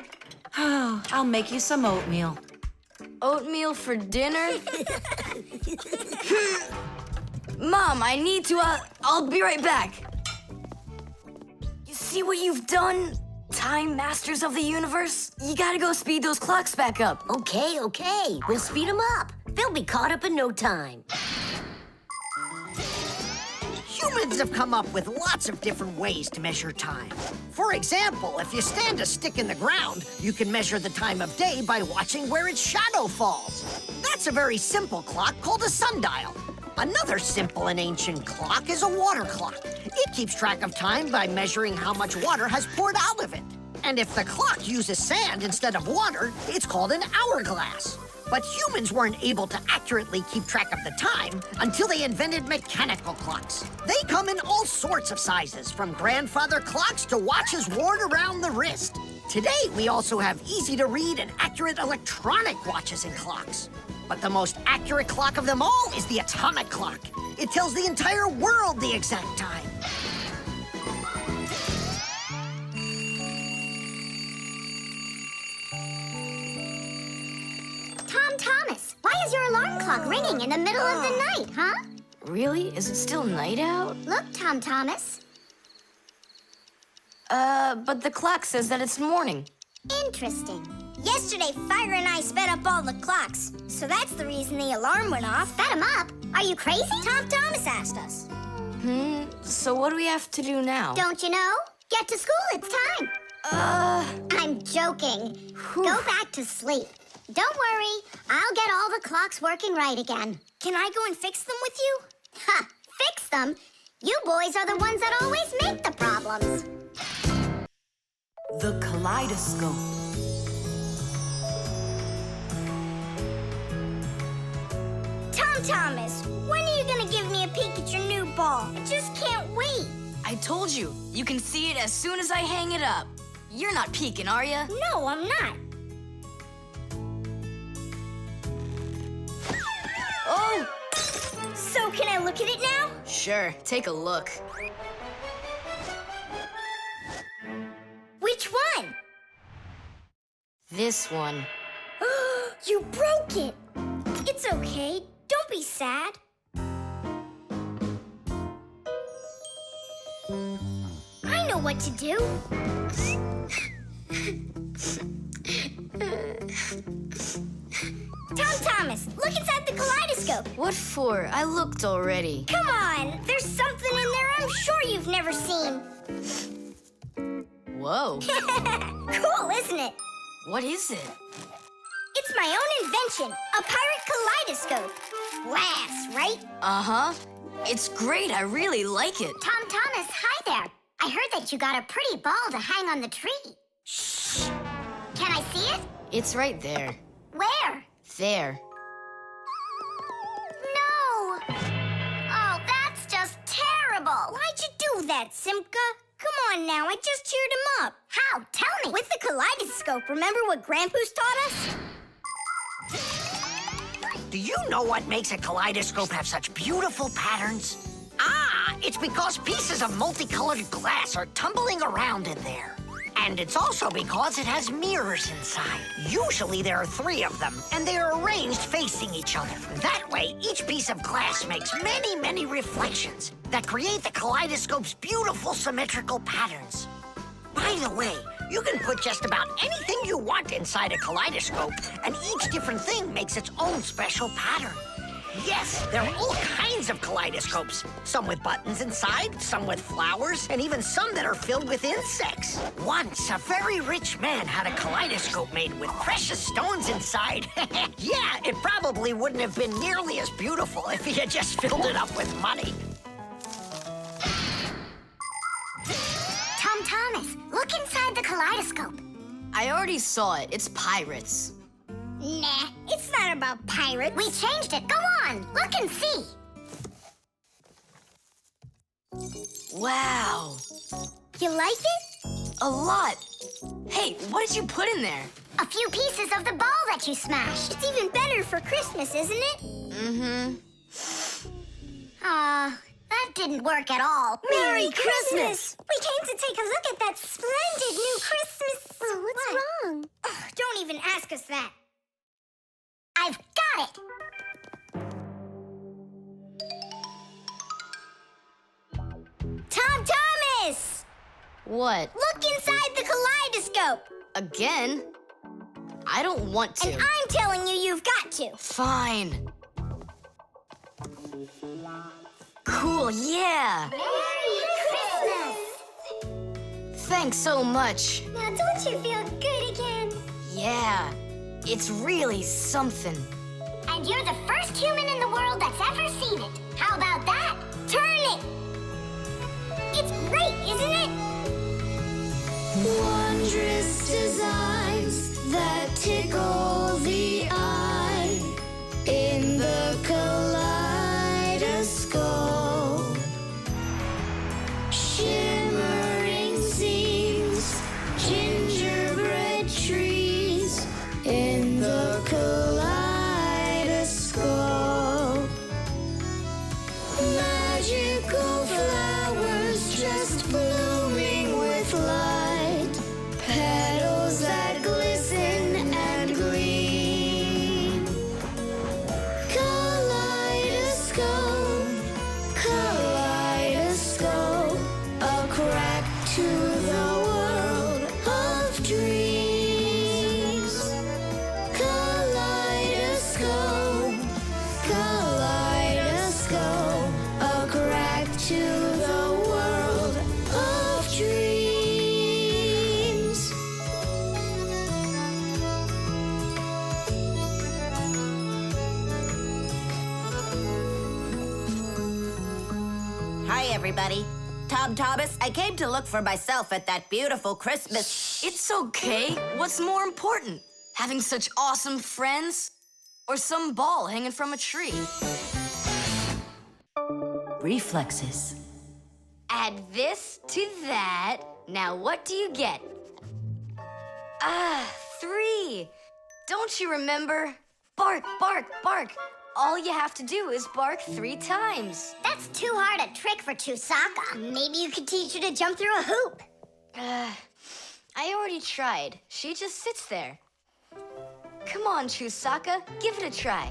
Oh, I'll make you some oatmeal. Oatmeal for dinner? Mom, I need to, I'll be right back. You see what you've done? Time masters of the universe, you gotta go speed those clocks back up. Okay, okay. We'll speed them up. They'll be caught up in no time. Humans have come up with lots of different ways to measure time. For example, if you stand a stick in the ground, you can measure the time of day by watching where its shadow falls. That's a very simple clock called a sundial. Another simple and ancient clock is a water clock. It keeps track of time by measuring how much water has poured out of it. And if the clock uses sand instead of water, it's called an hourglass. But humans weren't able to accurately keep track of the time until they invented mechanical clocks. They come in all sorts of sizes, from grandfather clocks to watches worn around the wrist. Today, we also have easy-to-read and accurate electronic watches and clocks. But the most accurate clock of them all is the atomic clock. It tells the entire world the exact time. Thomas, why is your alarm clock ringing in the middle of the night, huh? Really? Is it still night out? Look, Thomas. But the clock says that it's morning. Interesting. Yesterday, Fire and I sped up all the clocks, so that's the reason the alarm went off. Sped him up? Are you crazy? Thomas asked us. So what do we have to do now? Don't you know? Get to school, it's time. I'm joking. Go back to sleep. Don't worry, I'll get all the clocks working right again. Can I go and fix them with you? Ha! Fix them? You boys are the ones that always make the problems. The Kaleidoscope. Thomas, when are you gonna give me a peek at your new ball? I just can't wait. I told you, you can see it as soon as I hang it up. You're not peeking, are ya? No, I'm not. Oh! So can I look at it now? Sure, take a look. Which one? This one. You broke it. It's okay. Don't be sad. I know what to do. Thomas, look inside the kaleidoscope. What for? I looked already. Come on, there's something in there I'm sure you've never seen. Whoa. Cool, isn't it? What is it? It's my own invention, a pirate kaleidoscope. Laughs, right? Uh-huh. It's great. I really like it. Thomas, hi there. I heard that you got a pretty ball to hang on the tree. Shh. Can I see it? It's right there. Where? There. No! Oh, that's just terrible. Why'd you do that, Simka? Come on now, I just cheered him up. How? Tell me. With the kaleidoscope, remember what Grandpa's taught us? Do you know what makes a kaleidoscope have such beautiful patterns? Ah, it's because pieces of multicolored glass are tumbling around in there. And it's also because it has mirrors inside. Usually there are 3 of them, and they are arranged facing each other. That way, each piece of glass makes many, many reflections that create the kaleidoscope's beautiful symmetrical patterns. By the way, you can put just about anything you want inside a kaleidoscope, and each different thing makes its own special pattern. Yes, there are all kinds of kaleidoscopes. Some with buttons inside, some with flowers, and even some that are filled with insects. Once, a very rich man had a kaleidoscope made with precious stones inside. Yeah, it probably wouldn't have been nearly as beautiful if he had just filled it up with money. Thomas, look inside the kaleidoscope. I already saw it. It's pirates. Nah, it's not about pirates. We changed it. Go on, look and see. Wow. You like it? A lot. Hey, what did you put in there? A few pieces of the ball that you smashed. It's even better for Christmas, isn't it? Mm-hmm. That didn't work at all. Merry Christmas! We came to take a look at that splendid new Christmas... What's wrong? Oh, don't even ask us that. I've got it! Thomas! What? Look inside the kaleidoscope. Again? I don't want to. And I'm telling you, you've got to. Fine. Cool, yeah. Merry Christmas! Thanks so much. Now don't you feel good again? Yeah, it's really something. And you're the first human in the world that's ever seen it. How about that? Turn it. It's great, isn't it? Wondrous designs that tickle the eye in the kaleidoscope. Shimmering scenes, gingerbread trees in the kaleidoscope. Magical flowers just blooming with light. Petals that glisten and gleam. Kaleidoscope, kaleidoscope, a crack to the world of dreams. Kaleidoscope, kaleidoscope, a crack to the world of dreams. Hi, everybody. Tom Thomas, I came to look for myself at that beautiful Christmas. It's okay. What's more important? Having such awesome friends? Or some ball hanging from a tree? Reflexes. Add this to that. Now what do you get? Ah, 3. Don't you remember? Bark, bark, bark. All you have to do is bark 3 times. That's too hard a trick for Chusaka. Maybe you could teach her to jump through a hoop. I already tried. She just sits there. Come on, Chusaka, give it a try.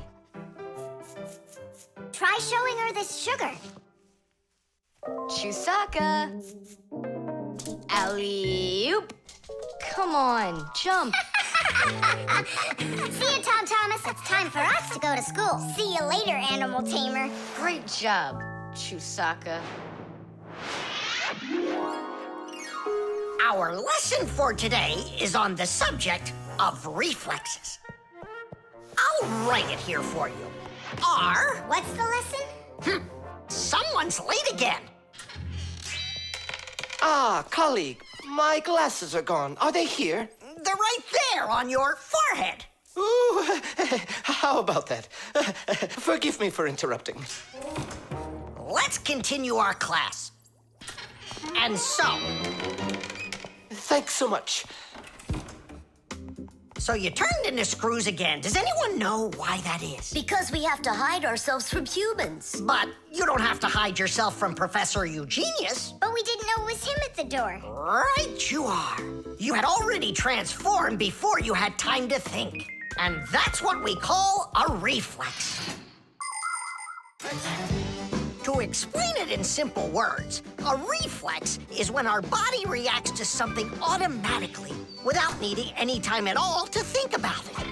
Try showing her this sugar. Chusaka. Alley-oop. Come on, jump. See you, Tom Thomas. It's time for us to go to school. See you later, animal tamer. Great job, Chusaka. Our lesson for today is on the subject of reflexes. I'll write it here for you. What's the lesson? Someone's late again. Ah, colleague, my glasses are gone. Are they here? They're right there on your forehead. Ooh, how about that? Forgive me for interrupting. Let's continue our class. And so, Thanks so much. so you turned into screws again. Does anyone know why that is? Because we have to hide ourselves from humans. But you don't have to hide yourself from Professor Eugenius. But we didn't know it was him at the door. Right you are. You had already transformed before you had time to think. And that's what we call a reflex. To explain it in simple words, a reflex is when our body reacts to something automatically without needing any time at all to think about it.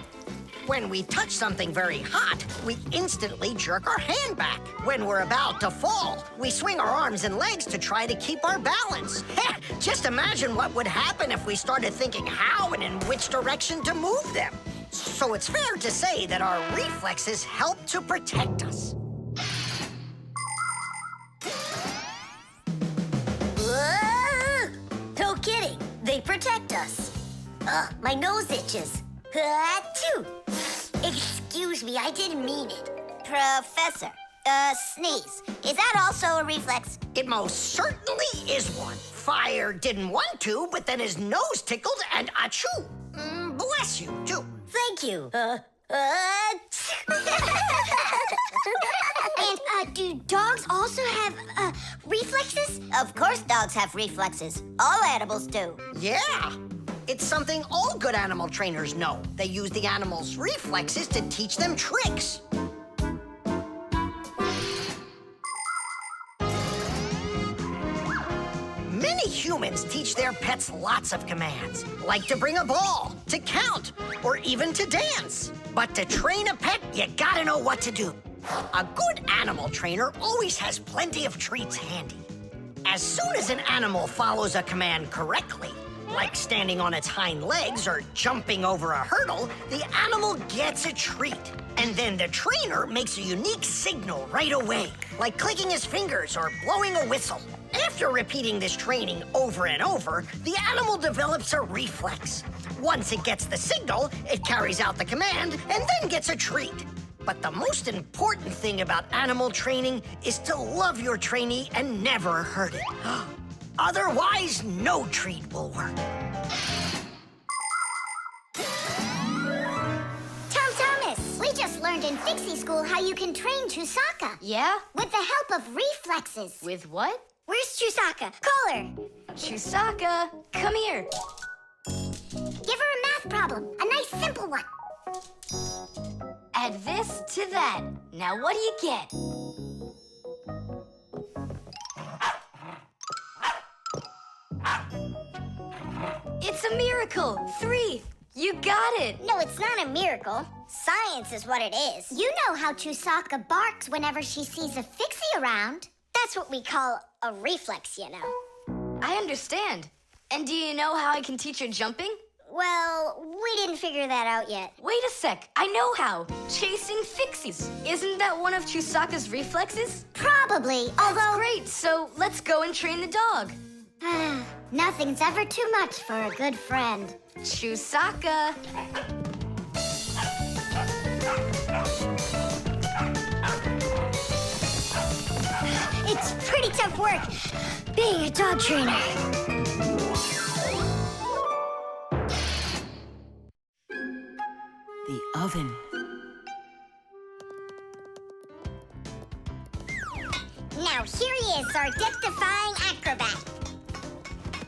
When we touch something very hot, we instantly jerk our hand back. When we're about to fall, we swing our arms and legs to try to keep our balance. Just imagine what would happen if we started thinking how and in which direction to move them. So it's fair to say that our reflexes help to protect us. No kidding. They protect us. My nose itches. Achoo. Excuse me, I didn't mean it. Professor, sneeze. Is that also a reflex? It most certainly is one. Fire didn't want to, but then his nose tickled and achoo. Bless you, too. Thank you. And do dogs also have reflexes? Of course dogs have reflexes. All animals do. Yeah. It's something all good animal trainers know. They use the animals' reflexes to teach them tricks. Many humans teach their pets lots of commands, like to bring a ball, to count, or even to dance. But to train a pet, you gotta know what to do. A good animal trainer always has plenty of treats handy. As soon as an animal follows a command correctly, like standing on its hind legs or jumping over a hurdle, the animal gets a treat. And then the trainer makes a unique signal right away, like clicking his fingers or blowing a whistle. After repeating this training over and over, the animal develops a reflex. Once it gets the signal, it carries out the command and then gets a treat. But the most important thing about animal training is to love your trainee and never hurt it. Otherwise, no treat will work. Tom Thomas, we just learned in Fixie School how you can train Chusaka. Yeah? With the help of reflexes. With what? Where's Chusaka? Call her. Chusaka, come here. Give her a math problem, a nice simple one. Add this to that. Now what do you get? It's a miracle! 3! You got it! No, it's not a miracle. Science is what it is. You know how Chusaka barks whenever she sees a Fixie around. That's what we call a reflex, you know. I understand. And do you know how I can teach her jumping? Well, we didn't figure that out yet. Wait a sec, I know how. Chasing Fixies. Isn't that one of Chusaka's reflexes? Probably, That's although... great, so let's go and train the dog. Nothing's ever too much for a good friend. Chusaka. It's pretty tough work being a dog trainer. The oven. Now here he is, our death-defying acrobat.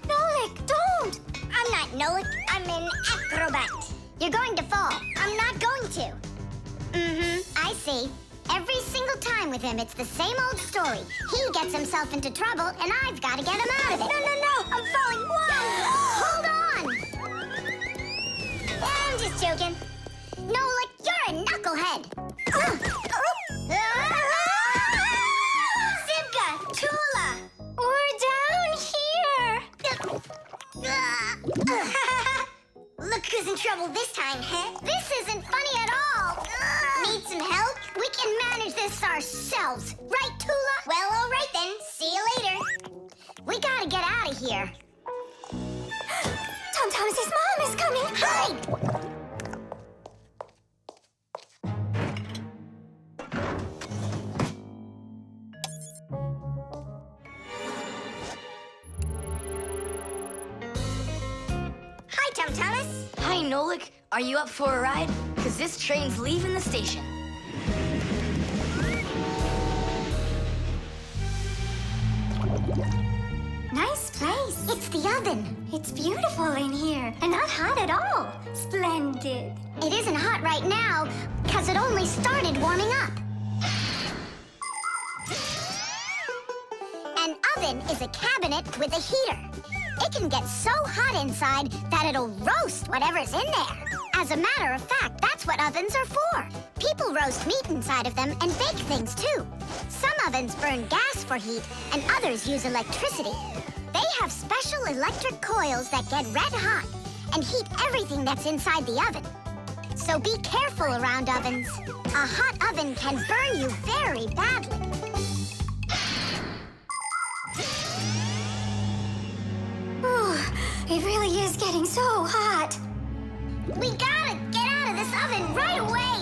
Nolik, don't! I'm not Nolik, I'm an acrobat. You're going to fall. I'm not going to. I see. Every single time with him, it's the same old story. He gets himself into trouble, and I've got to get him out of it. No, I'm falling. Whoa! Hold on! I'm just joking. Nolik, you're a knucklehead. Simka, Tula, we're down here. Look who's in trouble this time, huh? This isn't funny at all. Need some help? We can manage this ourselves. Right, Tula? Well, all right then. See you later. We gotta get out of here. Tom Thomas's mom is coming. Hide! Hi, Tom Thomas. Hi, Nolik. Are you up for a ride? Because this train's leaving the station. Nice place. It's the oven. It's beautiful in here and not hot at all. Splendid. It isn't hot right now because it only started warming up. An oven is a cabinet with a heater. It can get so hot inside that it'll roast whatever's in there. As a matter of fact, that's what ovens are for. People roast meat inside of them and bake things too. Some ovens burn gas for heat and others use electricity. They have special electric coils that get red hot and heat everything that's inside the oven. So be careful around ovens. A hot oven can burn you very badly. It really is getting so hot. We gotta get out of this oven right away!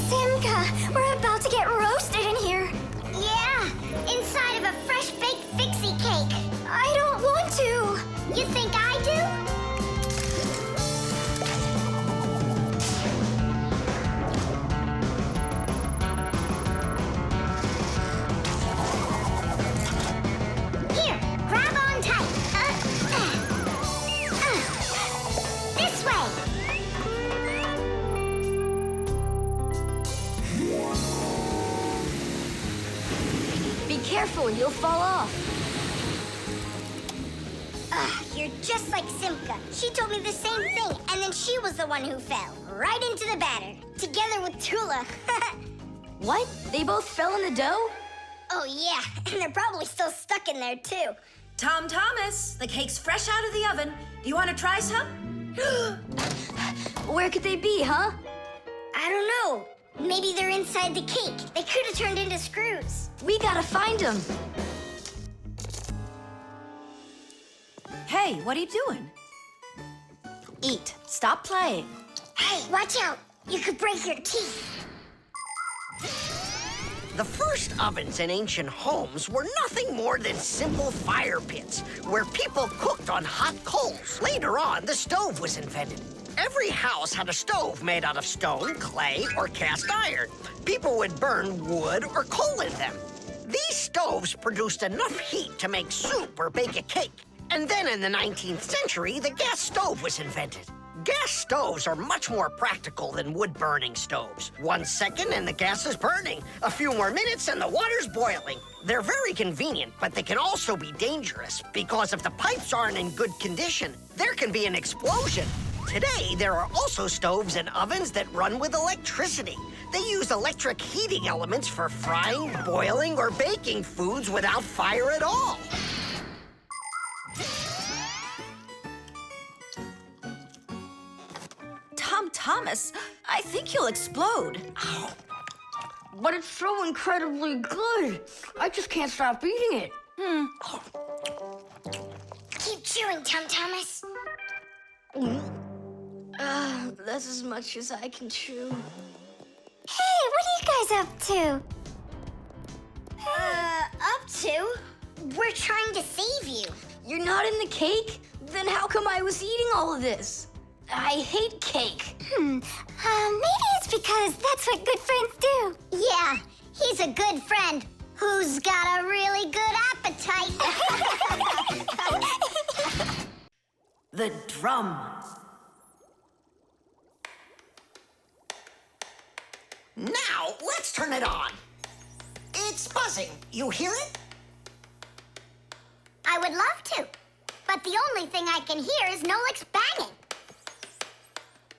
Simka, we're about to get roasted in here. Yeah, inside of a fresh-baked Fixie cake. I don't want to. You think I do? Here, grab on tight. This way. Be careful, you'll fall off. you're just like Simka. She told me the same thing, and then she was the one who fell right into the batter, together with Tula. What? They both fell in the dough? Oh, yeah, and they're probably still stuck in there, too. Tom Thomas, the cake's fresh out of the oven. Do you want to try some? Where could they be, huh? I don't know. Maybe they're inside the cake. They could have turned into screws. We gotta find them. Hey, what are you doing? Eat. Stop playing. Hey, watch out. You could break your teeth. The first ovens in ancient homes were nothing more than simple fire pits where people cooked on hot coals. Later on, the stove was invented. Every house had a stove made out of stone, clay, or cast iron. People would burn wood or coal in them. These stoves produced enough heat to make soup or bake a cake. And then in the 19th century, the gas stove was invented. Gas stoves are much more practical than wood-burning stoves. 1 second and the gas is burning. A few more minutes and the water's boiling. They're very convenient, but they can also be dangerous because if the pipes aren't in good condition, there can be an explosion. Today, there are also stoves and ovens that run with electricity. They use electric heating elements for frying, boiling, or baking foods without fire at all. Tom Thomas, I think you'll explode. But it's so incredibly good. I just can't stop eating it. Keep chewing, Tom Thomas. That's as much as I can chew. Hey, what are you guys up to? Up to? We're trying to save you. You're not in the cake? Then how come I was eating all of this? I hate cake. Maybe it's because that's what good friends do. Yeah, he's a good friend who's got a really good appetite. The drum. Now, let's turn it on. It's buzzing. You hear it? I would love to, but the only thing I can hear is Nolik's banging.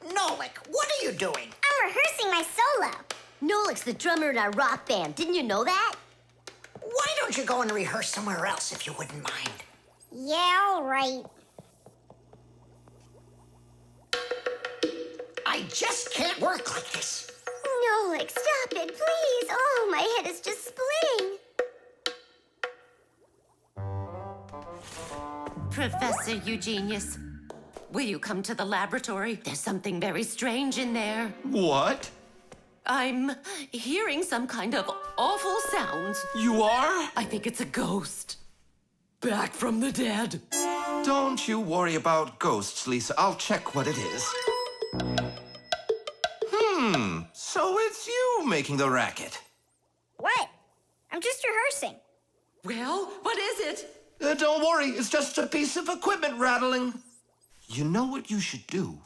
Nolik, what are you doing? I'm rehearsing my solo. Nolik's the drummer in our rock band. Didn't you know that? Why don't you go and rehearse somewhere else if you wouldn't mind? Yeah, all right. I just can't work like this. Nolik, stop it, please. Oh, my head is just splitting. Professor Eugenius, will you come to the laboratory? There's something very strange in there. What? I'm hearing some kind of awful sounds. You are? I think it's a ghost. Back from the dead. Don't you worry about ghosts, Lisa. I'll check what it is. So it's you making the racket. What? I'm just rehearsing. Well, what is it? Don't worry, it's just a piece of equipment rattling. You know what you should do?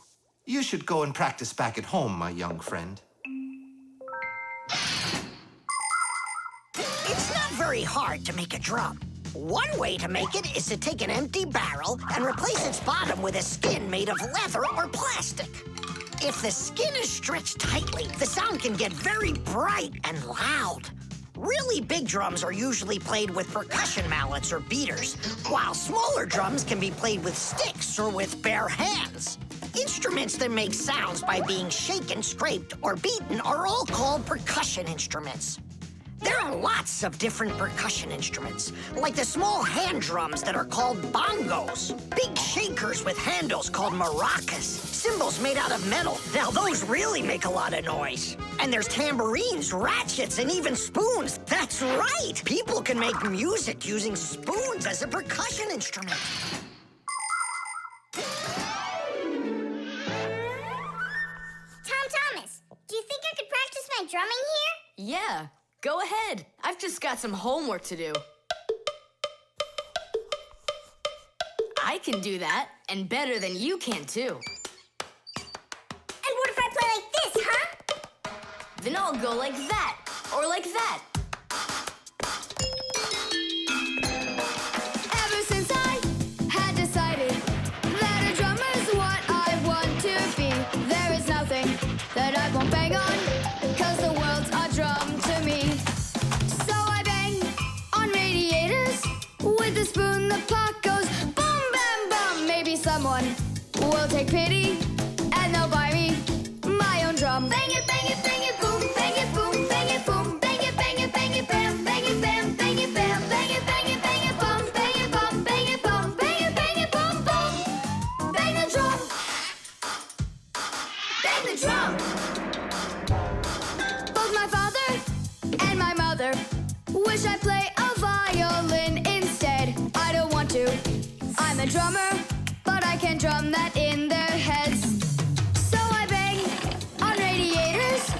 You should go and practice back at home, my young friend. It's not very hard to make a drum. One way to make it is to take an empty barrel and replace its bottom with a skin made of leather or plastic. If the skin is stretched tightly, the sound can get very bright and loud. Really big drums are usually played with percussion mallets or beaters, while smaller drums can be played with sticks or with bare hands. Instruments that make sounds by being shaken, scraped, or beaten are all called percussion instruments. There are lots of different percussion instruments, like the small hand drums that are called bongos, big shakers with handles called maracas, cymbals made out of metal. Now those really make a lot of noise. And there's tambourines, ratchets, and even spoons. That's right! People can make music using spoons as a percussion instrument. Tom Thomas, do you think I could practice my drumming here? Yeah, go ahead. I've just got some homework to do. I can do that, and better than you can, too. And what if I play like this, huh? Then I'll go like that, or like that. Ever since I had decided take pity, and they'll buy me my own drum. Bang it, boom, bang it, boom, bang it, boom, bang it, bam, bang it, bam, bang it, bam, bang it, bum, bang it, bum, bang it, bum, bang it, bum, bum. Bang the drum. Bang the drum. Both my father and my mother wish I play a violin instead. I don't want to. I'm a drummer, but I can't drum that in their heads. So I bang on radiators.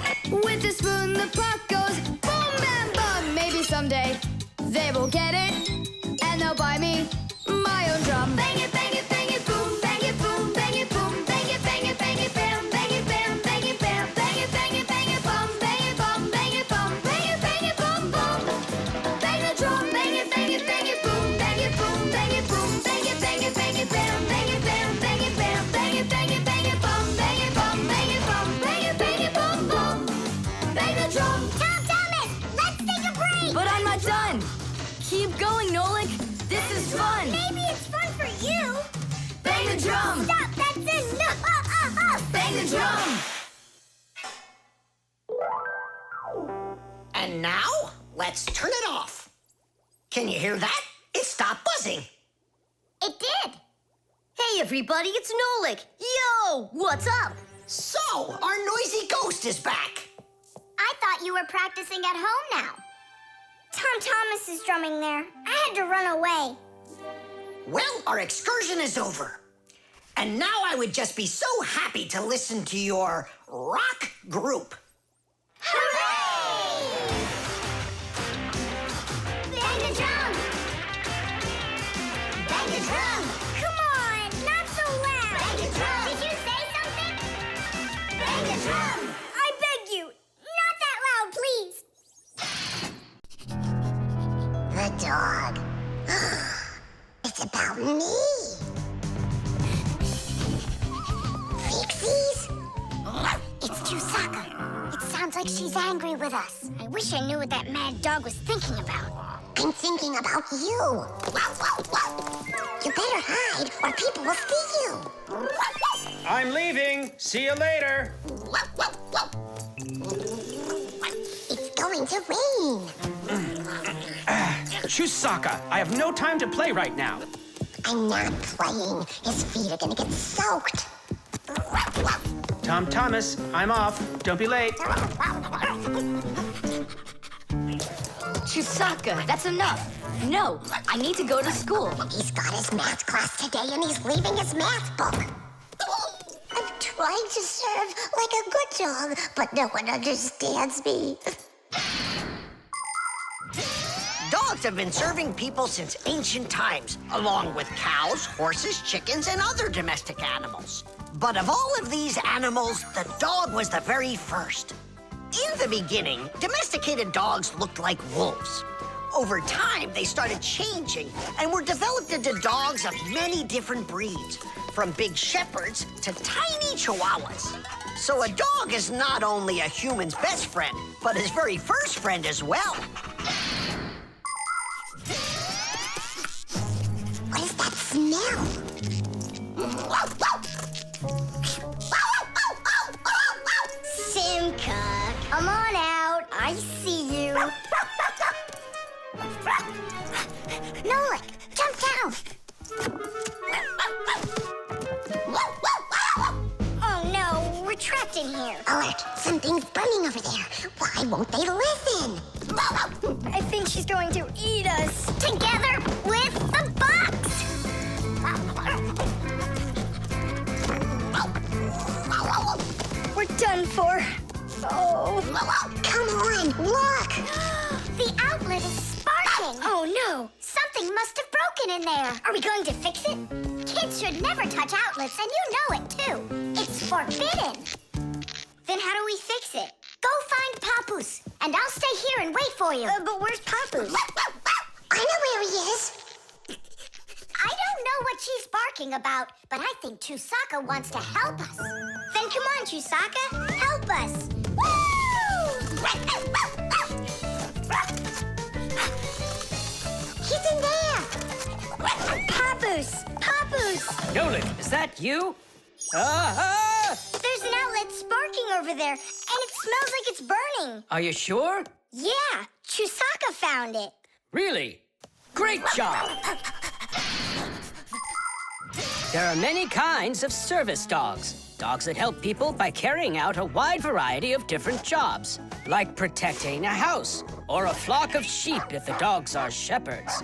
With a spoon, the puck goes boom, bam, bum. Maybe someday they will get it, and they'll buy me my own drum. Bang it, boom, bang it, boom, bang it, boom, bang it, bam, bang it, bam, bang it, bam, bang it, bam, bang it, bum, bang it, bum, bang it, bum, bang it, bum, bum. Bang the drum. Bang it, boom, bang it, boom, bang it, boom, bang it, boom, bang it, bam, bang it, bam, bang it, bam, bang it, bam, bang it, bum, bang it, bum, bang it, bum, bum. Bang the drum. Tom Thomas, let's take a break. But I'm not done. Keep going, Nolik. This is fun. Maybe it's fun for you. Bang the drum. Stop, that's enough. Bang the drum. And now, let's turn it off. Can you hear that? It stopped buzzing. It did. Hey, everybody, it's Nolik. Yo, what's up? So, our noisy ghost is back. I thought you were practicing at home now. Tom Thomas is drumming there. I had to run away. Well, our excursion is over. And now I would just be so happy to listen to your rock group. Hooray! Bang the drum! Bang the drum! Come on, not so loud. Bang the drum! Did you say something? Bang the drum! I beg you, not that loud, please. The dog. It's about me. Fixies? It's Chusaka. It sounds like she's angry with us. I wish I knew what that mad dog was thinking about. I'm thinking about you. You better hide or people will see you. I'm leaving. See you later. It's going to rain. Chusaka, I have no time to play right now. I'm not playing. His feet are gonna get soaked. Tom Thomas, I'm off. Don't be late. Chusaka, that's enough. No, I need to go to school. He's got his math class today and he's leaving his math book. I'm trying to serve like a good dog, but no one understands me. Dogs have been serving people since ancient times, along with cows, horses, chickens, and other domestic animals. But of all of these animals, the dog was the very first. In the beginning, domesticated dogs looked like wolves. Over time, they started changing and were developed into dogs of many different breeds, from big shepherds to tiny chihuahuas. So a dog is not only a human's best friend, but his very first friend as well. What is that smell? Simka, come on out. I see you. Nolik, jump down. Oh no, we're trapped in here. Alert, something's burning over there. Why won't they listen? I think she's going to eat us. Together with the box. We're done for. Oh. Come on, look. The outlet is sparking. Oh no. Something must have broken in there. Are we going to fix it? Kids should never touch outlets, and you know it, too. It's forbidden. Then how do we fix it? Go find Papoose, and I'll stay here and wait for you. But where's Papoose? I know where he is. I don't know what she's barking about, but I think Chusaka wants to help us. Then come on, Chusaka. Help us. He's in there. Papoose! Papoose! Nolik, is that you? There's an outlet sparking over there, and it smells like it's burning. Are you sure? Yeah, Chusaka found it. Really? Great job! There are many kinds of service dogs. Dogs that help people by carrying out a wide variety of different jobs, like protecting a house or a flock of sheep if the dogs are shepherds.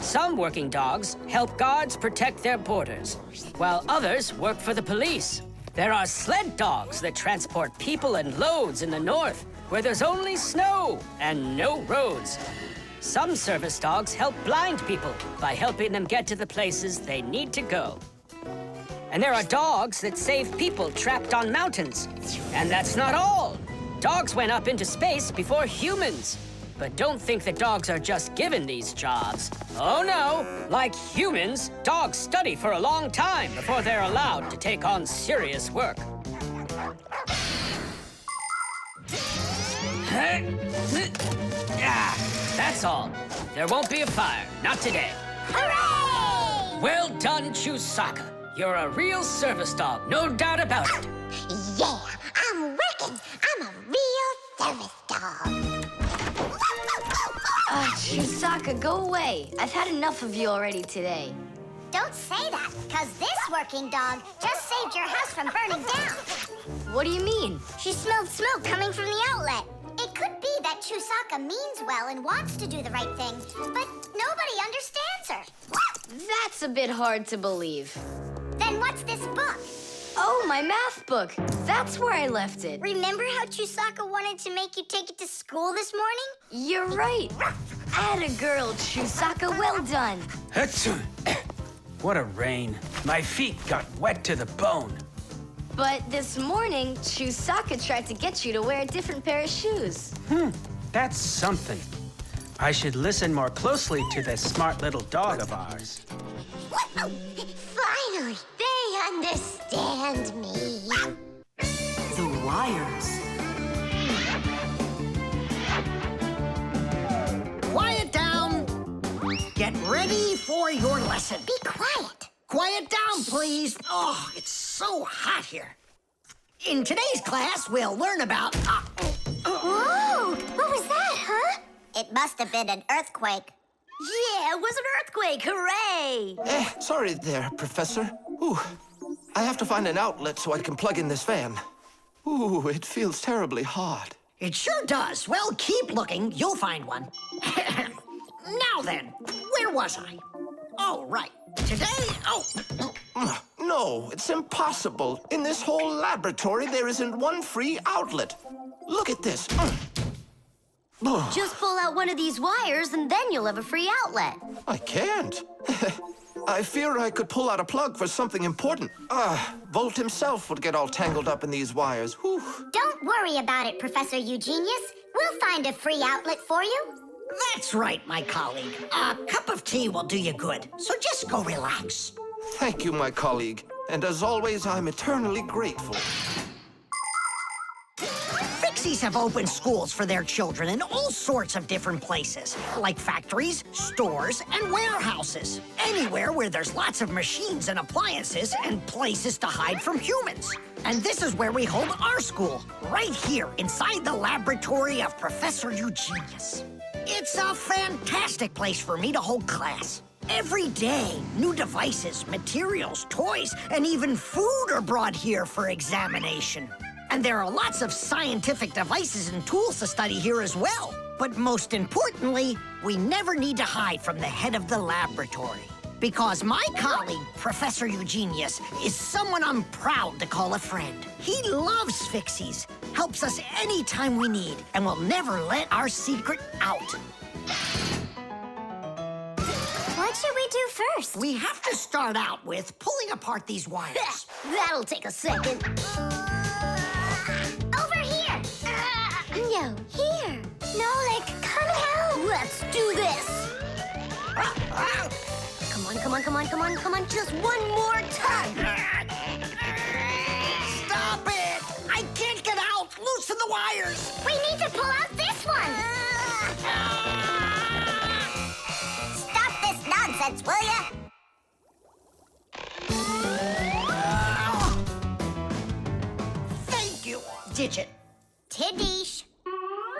Some working dogs help guards protect their borders, while others work for the police. There are sled dogs that transport people and loads in the north, where there's only snow and no roads. Some service dogs help blind people by helping them get to the places they need to go. And there are dogs that save people trapped on mountains. And that's not all. Dogs went up into space before humans. But don't think that dogs are just given these jobs. Oh no, like humans, dogs study for a long time before they're allowed to take on serious work. That's all. There won't be a fire, not today. Hooray! Well done, Chusaka. You're a real service dog, no doubt about it. Yeah, I'm working. I'm a real service dog. Chusaka, go away. I've had enough of you already today. Don't say that, because this working dog just saved your house from burning down. What do you mean? She smelled smoke coming from the outlet. It could be that Chusaka means well and wants to do the right thing, but nobody understands her. That's a bit hard to believe. Then what's this book? Oh, my math book. That's where I left it. Remember how Chusaka wanted to make you take it to school this morning? You're right. Atta girl, Chusaka. Well done. What a rain. My feet got wet to the bone. But this morning, Chusaka tried to get you to wear a different pair of shoes. That's something. I should listen more closely to this smart little dog of ours. Finally, they understand me. The wires. Quiet down. Get ready for your lesson. Be quiet. Quiet down, please. Oh, it's so hot here. In today's class, we'll learn about... Whoa! What was that, huh? It must have been an earthquake. Yeah, it was an earthquake. Hooray! Sorry there, Professor. Ooh, I have to find an outlet so I can plug in this fan. Ooh, it feels terribly hot. It sure does. Well, keep looking. You'll find one. Now then, where was I? Oh, right. Today, No, it's impossible. In this whole laboratory, there isn't one free outlet. Look at this. Just pull out one of these wires and then you'll have a free outlet. I can't. I fear I could pull out a plug for something important. Volt himself would get all tangled up in these wires. Whew. Don't worry about it, Professor Eugenius. We'll find a free outlet for you. that's right, my colleague. A cup of tea will do you good, so just go relax. Thank you, my colleague. And as always, I'm eternally grateful. Fixies have opened schools for their children in all sorts of different places, like factories, stores, and warehouses. Anywhere where there's lots of machines and appliances and places to hide from humans. And this is where we hold our school, right here inside the laboratory of Professor Eugenius. It's a fantastic place for me to hold class. Every day, new devices, materials, toys, and even food are brought here for examination. And there are lots of scientific devices and tools to study here as well. But most importantly, we never need to hide from the head of the laboratory. Because my colleague, Professor Eugenius, is someone I'm proud to call a friend. He loves Fixies, helps us anytime we need, and will never let our secret out. What should we do first? We have to start out with pulling apart these wires. That'll take a second. Over here! No, here. Nolik, come help! Let's do this. Come on, come on, come on, come on, come on. Just one more time. Stop it! I can't get out! Loosen the wires! We need to pull out this one! Stop this nonsense, will ya? Tidish.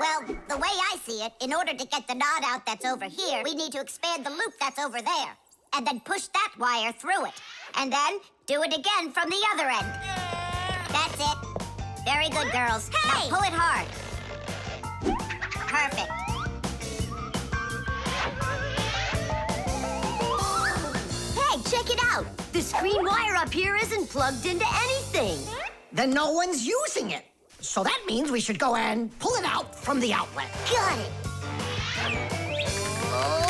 Well, the way I see it, in order to get the knot out that's over here, we need to expand the loop that's over there. And then push that wire through it. And then do it again from the other end. That's it. Very good, girls. Hey! Now pull it hard. Perfect. Hey, check it out. This green wire up here isn't plugged into anything. Then no one's using it. So that means we should go and pull it out from the outlet. Got it. Oh.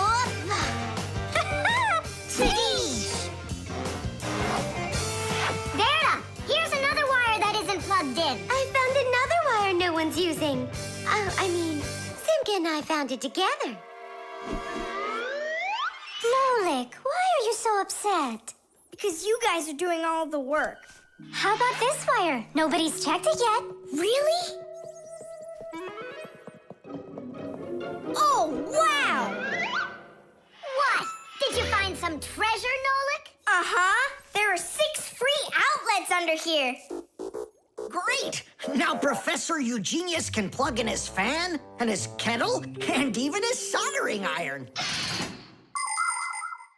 Tidish. Vera, here's another wire that isn't plugged in. I found another wire no one's using. Simka and I found it together. Nolik, why are you so upset? Because you guys are doing all the work. How about this wire? Nobody's checked it yet. Really? Oh, wow! What? Did you find some treasure, Nolik? Uh-huh. There are 6 free outlets under here. Great! Now Professor Eugenius can plug in his fan, and his kettle, and even his soldering iron.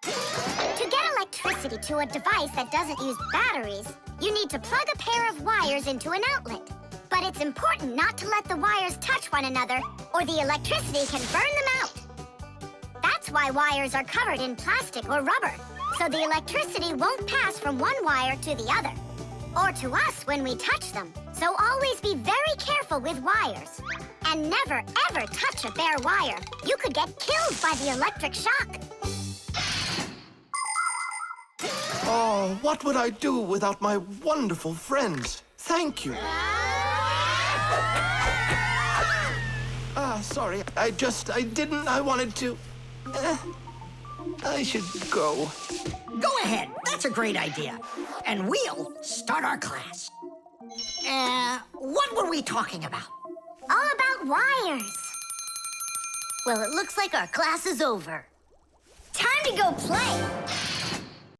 To get electricity to a device that doesn't use batteries, you need to plug a pair of wires into an outlet. But it's important not to let the wires touch one another, or the electricity can burn them out. That's why wires are covered in plastic or rubber, so the electricity won't pass from one wire to the other, or to us when we touch them. So always be very careful with wires. And never, ever touch a bare wire. You could get killed by the electric shock. Oh, what would I do without my wonderful friends? Thank you. Sorry. I wanted to... I should go. Go ahead. That's a great idea. And we'll start our class. What were we talking about? All about wires. Well, it looks like our class is over. Time to go play.